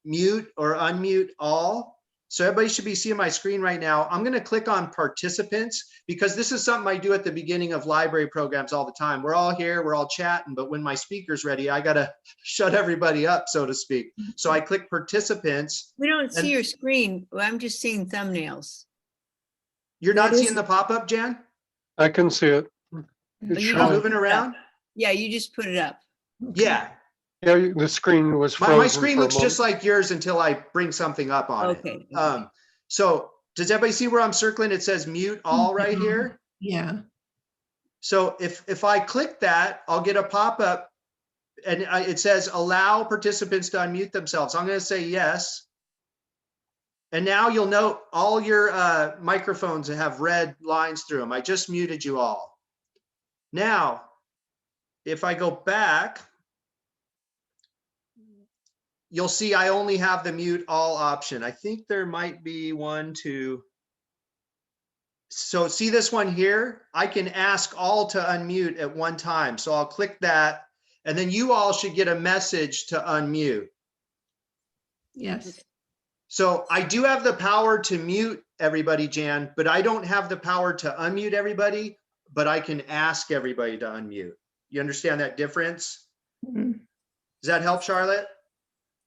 mute or unmute all? So everybody should be seeing my screen right now. I'm going to click on participants because this is something I do at the beginning of library programs all the time. We're all here, we're all chatting, but when my speaker's ready, I got to shut everybody up, so to speak. So I click participants. We don't see your screen. Well, I'm just seeing thumbnails. You're not That is- seeing the pop-up, Jan? I can see it. Oh, It's you Oh, showing. moving around? Yeah, you just put it up. Yeah. Yeah, the screen was frozen. My screen for a looks just moment. like yours until I bring something up on it. Okay. So does everybody see where I'm circling? It says mute all right here. Yeah, So if I click that, I'll get a pop-up and it says allow participants to unmute themselves. I'm going to say yes. And now you'll note all your microphones have red lines through them. I just muted you all. Now, if I go back, you'll see I only have the mute all option. I think there might be one, two. So see this one here? I can ask all to unmute at one time. So I'll click that and then you all should get a message to unmute. yes. So I do have the power to mute everybody, Jan, but I don't have the power to unmute everybody, but I can ask everybody to unmute. You understand that difference? Mhm. Does that help, Charlotte?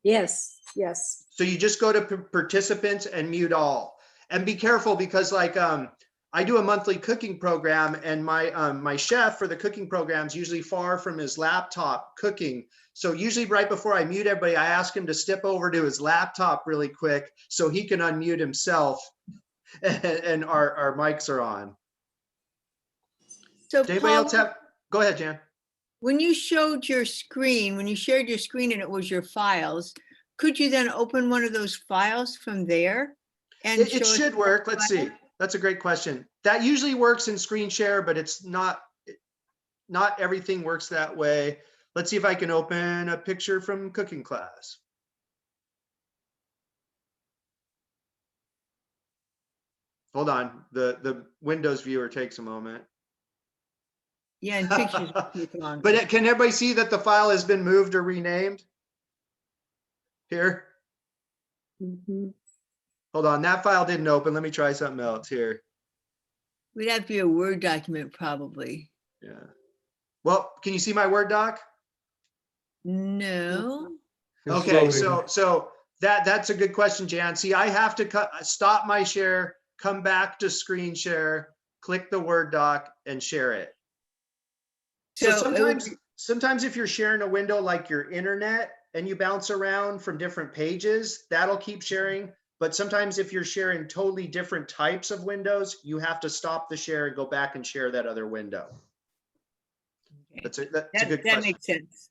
Yes, yes. So you just go to participants and mute all. And be careful because like I do a monthly cooking program and my chef for the cooking program is usually far from his laptop cooking. So usually right before I mute everybody, I ask him to step over to his laptop really quick so he can unmute himself and our mics are on. So Does anybody Paul, else have, go ahead, Jan. when you showed your screen, when you shared your screen and it was your files, could you then open one of those files from there? And It show us should the work. Let's file? see. That's a great question. That usually works in screen share, but it's not everything works that way. Let's see if I can open a picture from cooking class. Hold on. The Windows viewer takes a moment. Yeah, and pictures take longer. But can everybody see that the file has been moved or renamed? Here. Mhm. Hold on. That file didn't open. Let me try something else here. We'd have to be a Word document probably. Yeah. Well, can you see my Word doc? No. It's Okay, loading. so that's a good question, Jan. See, I have to stop my share, come back to screen share, click the Word doc and share it. So So it would sometimes if you're sharing a window like your internet, and you bounce around from different pages, that'll keep sharing. But sometimes if you're sharing totally different types of windows, you have to stop the share and go back and share that other window. Okay. That's a good That question. makes sense.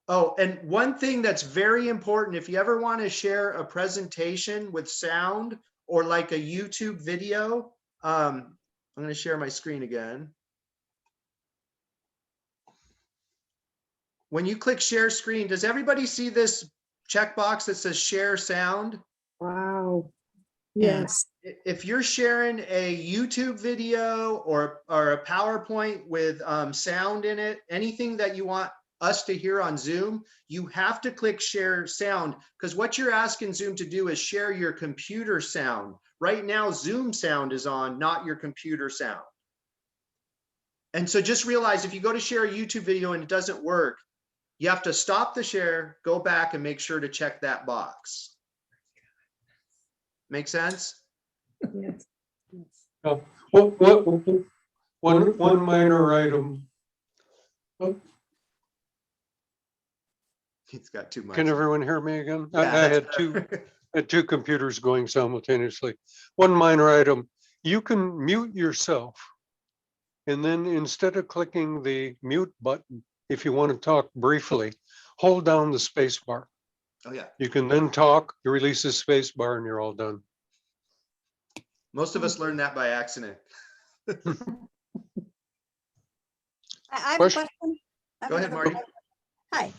Oh, and one thing that's very important, if you ever want to share a presentation with sound or like a YouTube video, I'm going to share my screen again. When you click share screen, does everybody see this checkbox that says share sound? Wow. Yeah. Yes. If you're sharing a YouTube video or a PowerPoint with sound in it, anything that you want us to hear on Zoom, you have to click share sound, because what you're asking Zoom to do is share your computer sound. Right now, Zoom sound is on, not your computer sound. And so just realize if you go to share a YouTube video and it doesn't work, you have to stop the share, go back and make sure to check that box. Make sense? Yes. Yes. One minor item. It's got too much. Can everyone hear me again? Yeah, I that's had better. two computers going simultaneously. One minor item, you can mute yourself. And then instead of clicking the mute button, if you want to talk briefly, hold down the space bar. Oh yeah. You can then talk, you release the space bar and you're all done. Most of us learned that by accident. I have a Question? question. I have Go ahead, another Marty. question. Hi.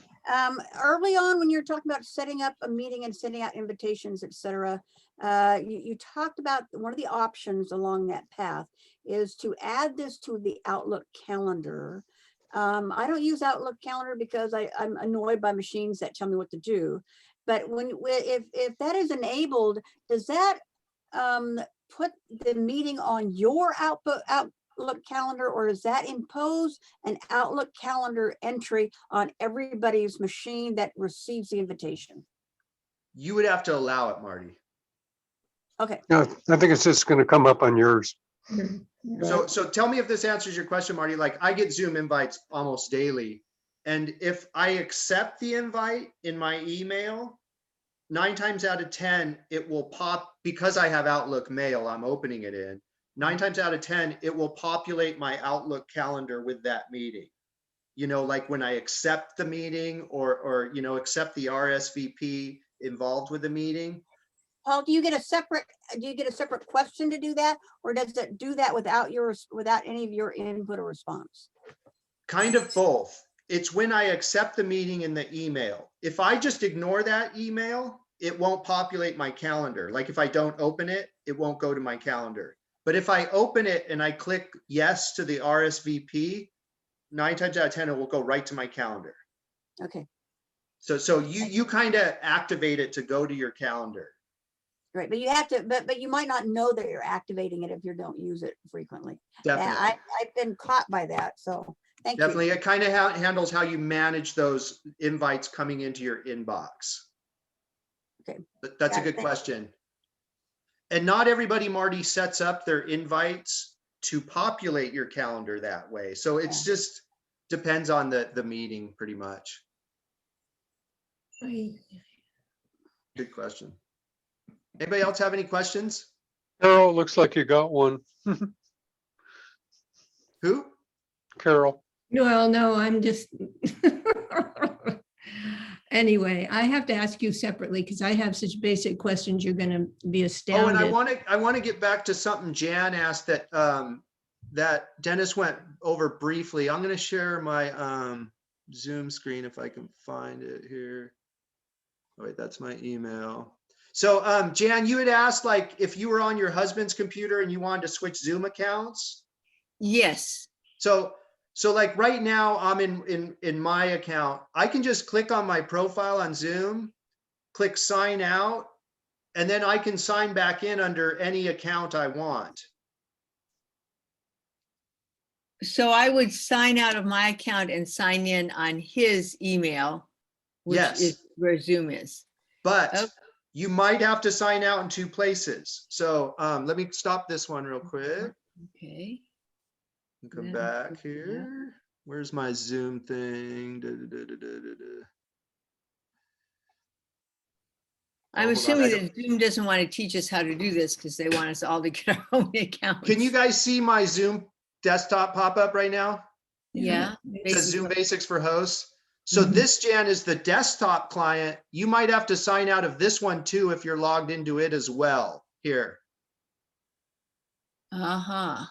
Early on, when you were talking about setting up a meeting and sending out invitations, et cetera, you talked about one of the options along that path is to add this to the Outlook calendar. I don't use Outlook calendar because I'm annoyed by machines that tell me what to do. But if that is enabled, does that put the meeting on your Outlook calendar, or does that impose an Outlook calendar entry on everybody's machine that receives the invitation? You would have to allow it, Marty. Okay. Yeah, I think it's just going to come up on yours. So tell me if this answers your question, Marty. Like I get Zoom invites almost daily. And if I accept the invite in my email, 9 times out of 10, it will pop, because I have Outlook Mail, I'm opening it in. 9 times out of 10, it will populate my Outlook calendar with that meeting. You know, like when I accept the meeting or you know, accept the RSVP involved with the meeting. Paul, do you get a separate question to do that, or does it do that without any of your input or response? Kind of both. It's when I accept the meeting in the email. If I just ignore that email, it won't populate my calendar. Like if I don't open it, it won't go to my calendar. But if I open it and I click yes to the RSVP, 9 times out of 10, it will go right to my calendar. Okay, So you kind of activate it to go to your calendar. great. But you have to, but you might not know that you're activating it if you don't use it frequently. Definitely. I've been caught by that, so thank you. Definitely. It kind of handles how you manage those invites coming into your inbox. Okay. That's a Got it. good question. And not everybody, Marty, sets up their invites to populate your calendar that way. So it's just depends on the meeting pretty much. Good question. Anybody else have any questions? Carol, looks like you got one. Who? Carol. Well, no, I'm just. Anyway, I have to ask you separately because I have such basic questions. You're going to be Oh, astounded. and I want to get back to something Jan asked that that Dennis went over briefly. I'm going to share my Zoom screen if I can find it here. Oh, wait, that's my email. So Jan, you had asked like if you were on your husband's computer and you wanted to switch Zoom accounts. Yes. So like right now I'm in my account. I can just click on my profile on Zoom, click sign out, and then I can sign back in under any account I want. So I would sign out of my account and sign in on his email, which Yes. is where Zoom is. But Okay. you might have to sign out in 2 places. So let me stop this one real quick Okay. and come Yeah. back here. Where's my Zoom thing? I'm hold on, assuming I don't- that Zoom doesn't want to teach us how to do this because they want us all to get our own accounts. Can you guys see my Zoom desktop pop up right now? Yeah. It says Zoom basically. Basics for hosts. So Mhm. this, Jan, is the desktop client. You might have to sign out of this one too if you're logged into it as well. Here. Uh-huh.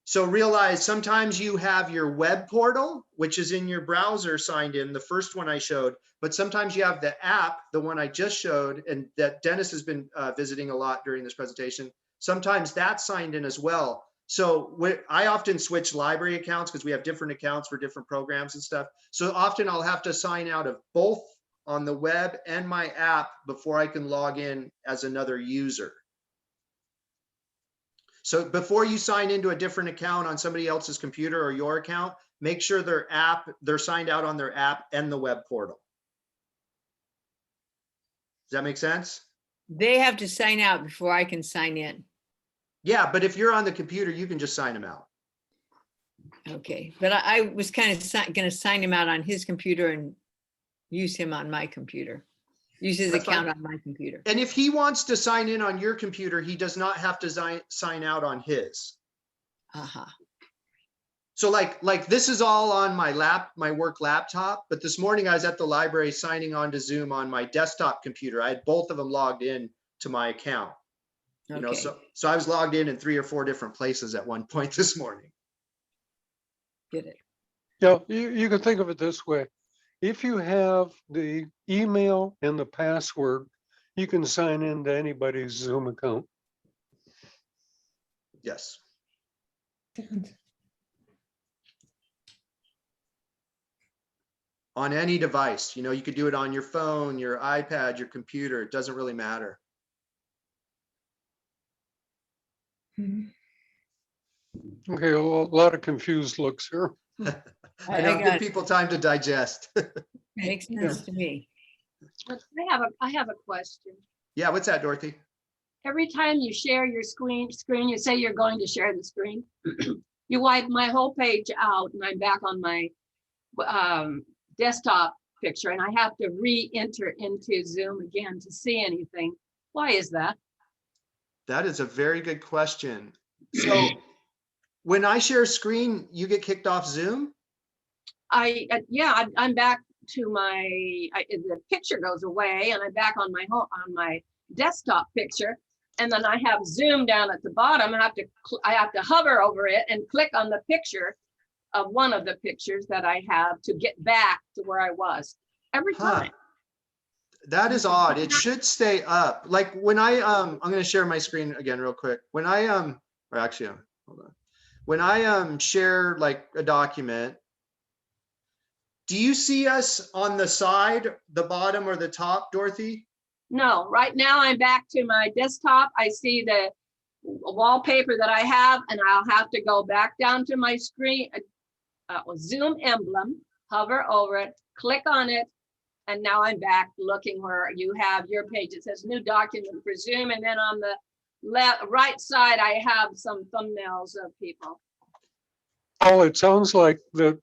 So realize sometimes you have your web portal, which is in your browser signed in, the first one I showed, but sometimes you have the app, the one I just showed, and that Dennis has been visiting a lot during this presentation. Sometimes that's signed in as well. So I often switch library accounts because we have different accounts for different programs and stuff. So often I'll have to sign out of both on the web and my app before I can log in as another user. So before you sign into a different account on somebody else's computer or your account, make sure they're signed out on their app and the web portal. Does that make sense? They have to sign out before I can sign in. Yeah, but if you're on the computer, you can just sign them out. Okay, but I was kind of going to sign him out on his computer and use him on my computer. Use his That's account fine. on my computer. And if he wants to sign in on your computer, he does not have to sign out on his. Uh-huh. So like this is all on my work laptop, but this morning I was at the library signing on to Zoom on my desktop computer. I had both of them logged in to my account. You know, Okay, so I was logged in 3 or 4 different places at one point this morning. get it. Yeah, you can think of it this way. If you have the email and the password, you can sign into anybody's Zoom account. Yes. On any device, you know, you could do it on your phone, your iPad, your computer. It doesn't really matter. Okay, a lot of confused looks here. I know, I give got it. people time to digest. Makes sense to me. I have a question. Yeah, what's that, Dorothy? Every time you share your screen, you say you're going to share the screen. You wipe my whole page out and I'm back on my desktop picture and I have to re-enter into Zoom again to see anything. Why is that? That is a very good question. So when I share screen, you get kicked off Zoom? Yeah, I'm back to the picture goes away and I'm back on my desktop picture. And then I have Zoom down at the bottom. I have to hover over it and click on the picture of one of the pictures that I have to get back to where I was every Huh. time. That is odd. It should stay up. Like when I'm going to share my screen again real quick. When I or actually, hold on. When I share like a document, do you see us on the side, the bottom or the top, Dorothy? No, right now I'm back to my desktop. I see the wallpaper that I have and I'll have to go back down to my screen, Zoom emblem, hover over it, click on it. And now I'm back looking where you have your page. It says new document for Zoom. And then on the right side, I have some thumbnails of people. Oh, it sounds like that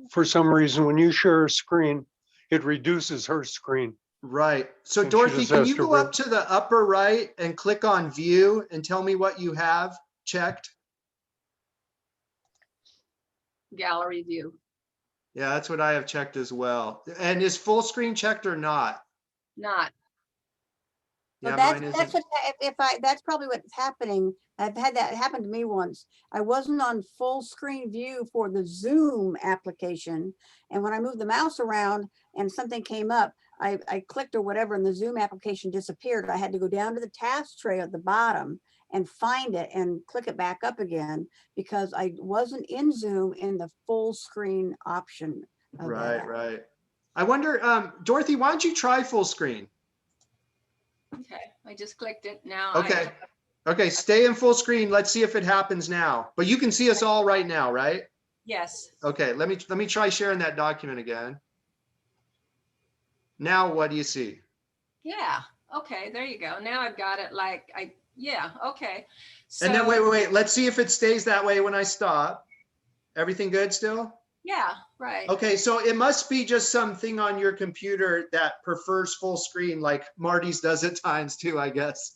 for some reason, when you share a screen, it reduces her screen. Right. So And she Dorothy, just can has you to go up to the upper right and click on view and tell me what you have checked? Gallery view. Yeah, that's what I have checked as well. And is full screen checked or not? Not. Yeah, Well, mine that's isn't. what that's probably what's happening. I've had that happen to me once. I wasn't on full screen view for the Zoom application. And when I moved the mouse around and something came up, I clicked or whatever and the Zoom application disappeared. I had to go down to the task tray at the bottom and find it and click it back up again because I wasn't in Zoom in the full screen option. Of that Right, app. right. I wonder, Dorothy, why don't you try full screen? Okay, I just clicked it now. Okay. Okay, stay in full screen. Let's see if it happens now. But you can see us all right now, right? Yes. Okay, let me try sharing that document again. Now what do you see? Yeah. Okay, there you go. Now I've got it yeah, okay. So, And then wait. Let's see if it stays that way when I stop. Everything good still? Yeah, right. Okay, so it must be just something on your computer that prefers full screen, like Marty's does at times too, I guess.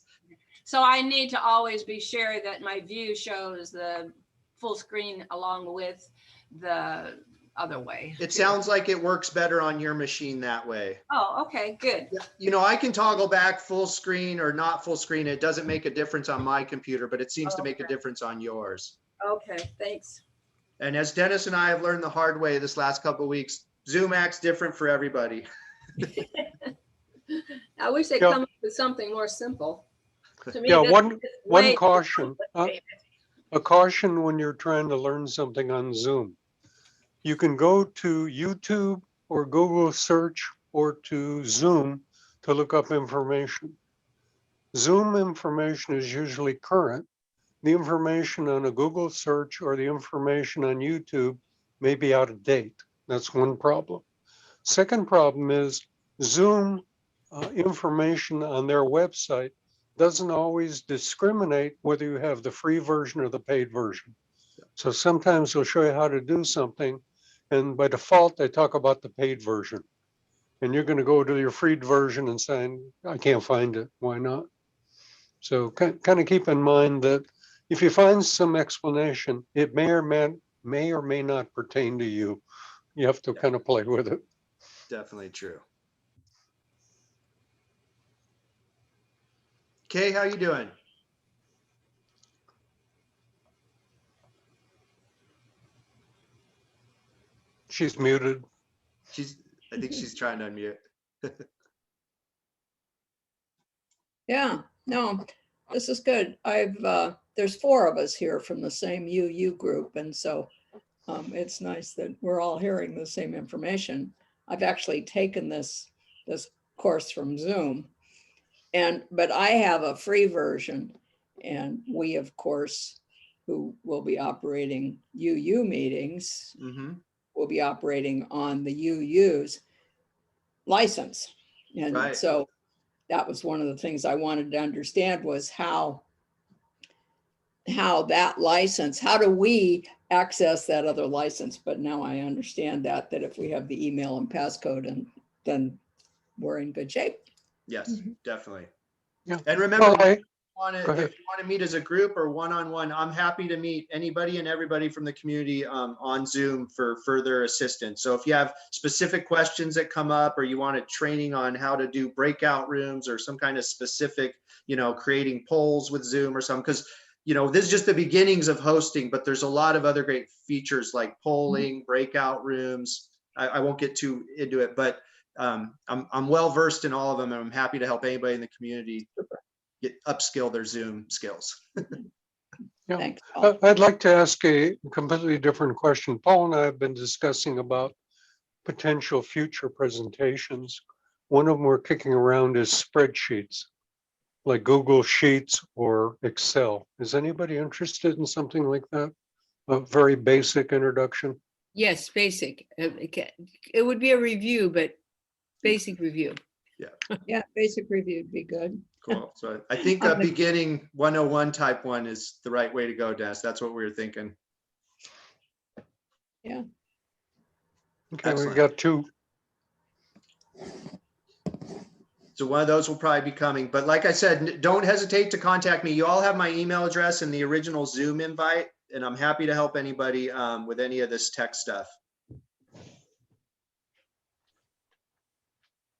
So I need to always be sure that my view shows the full screen along with the other way. It too. sounds like it works better on your machine that way. Oh, okay, good. Yeah, you know, I can toggle back full screen or not full screen. It doesn't make a difference on my computer, but it seems to make a Okay. difference on yours. Okay, thanks. And as Dennis and I have learned the hard way this last couple of weeks, Zoom acts different for everybody. I wish they'd Yeah. come up with something more simple. To me, Yeah, this one is way caution, complicated. a caution when you're trying to learn something on Zoom. You can go to YouTube or Google search or to Zoom to look up information. Zoom information is usually current. The information on a Google search or the information on YouTube may be out of date. That's one problem. Second problem is Zoom information on their website doesn't always discriminate whether you have the free version or the paid version. So sometimes they'll show you how to do something, and by default, they talk about the paid version. And you're going to go to your free version and say, I can't find it. Why not? So kind of keep in mind that if you find some explanation, it may or may not pertain to you. You have to kind of play with it. Definitely true. Kay, how you doing? She's muted. I think she's trying to unmute. Yeah, no, this is good. There's 4 of us here from the same UU group, and so it's nice that we're all hearing the same information. I've actually taken this course from Zoom, but I have a free version, and we, of course, who will be operating UU meetings, Mm-hmm. will be operating on the UU's license. And Right. so that was one of the things I wanted to understand was how that license, how do we access that other license? But now I understand that if we have the email and passcode, and then we're in good shape. Yes, definitely. Yeah. And remember, Well, if Go ahead. you want to meet as a group or one-on-one, I'm happy to meet anybody and everybody from the community on Zoom for further assistance. So if you have specific questions that come up, or you want a training on how to do breakout rooms or some kind of specific, creating polls with Zoom or something, because this is just the beginnings of hosting, but there's a lot of other great features like polling, breakout rooms. I won't get too into it, but I'm well versed in all of them, and I'm happy to help anybody in the community upskill their Zoom skills. Yeah. Thanks, Paul. I'd like to ask a completely different question. Paul and I have been discussing about potential future presentations. One of them we're kicking around is spreadsheets, like Google Sheets or Excel. Is anybody interested in something like that? A very basic introduction. Yes, basic. It would be a review, but basic review. Yeah, basic review would be good. Cool. So I think a beginning 101 type one is the right way to go, Dennis. That's what we were thinking. Yeah. Okay, Excellent. we got 2. So one of those will probably be coming. But like I said, don't hesitate to contact me. You all have my email address and the original Zoom invite, and I'm happy to help anybody with any of this tech stuff.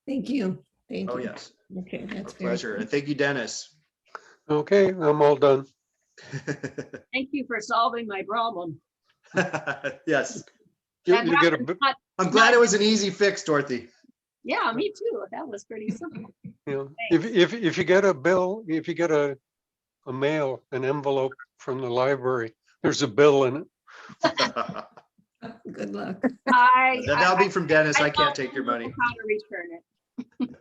Thank you. Thank you. Oh, yes. Okay, that's very Pleasure. good. And thank you, Dennis. Okay, I'm all done. Thank you for solving my problem. Yes. You That get a happened bit, not- I'm glad it was an easy fix, Dorothy. Yeah, me too. That was pretty simple. if you get a bill, if you get a mail, an envelope from the library, there's a bill in it. Good luck. That'll be from Dennis. I can't don't take your know money. How to return it.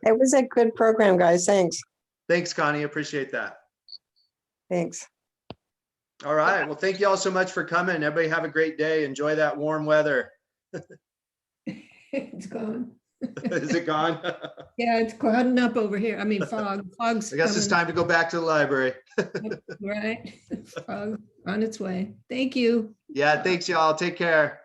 It was a good program, guys. Thanks. Thanks, Connie. Appreciate that. Thanks. All right. Well, thank you all so much for coming. Everybody have a great day. Enjoy that warm weather. It's gone. Is it gone? Yeah, it's clouding up over here. I mean, fog's I guess it's coming. time to go back to the library. Right. Fog on its way. Thank you. Yeah, thanks y'all. Take care.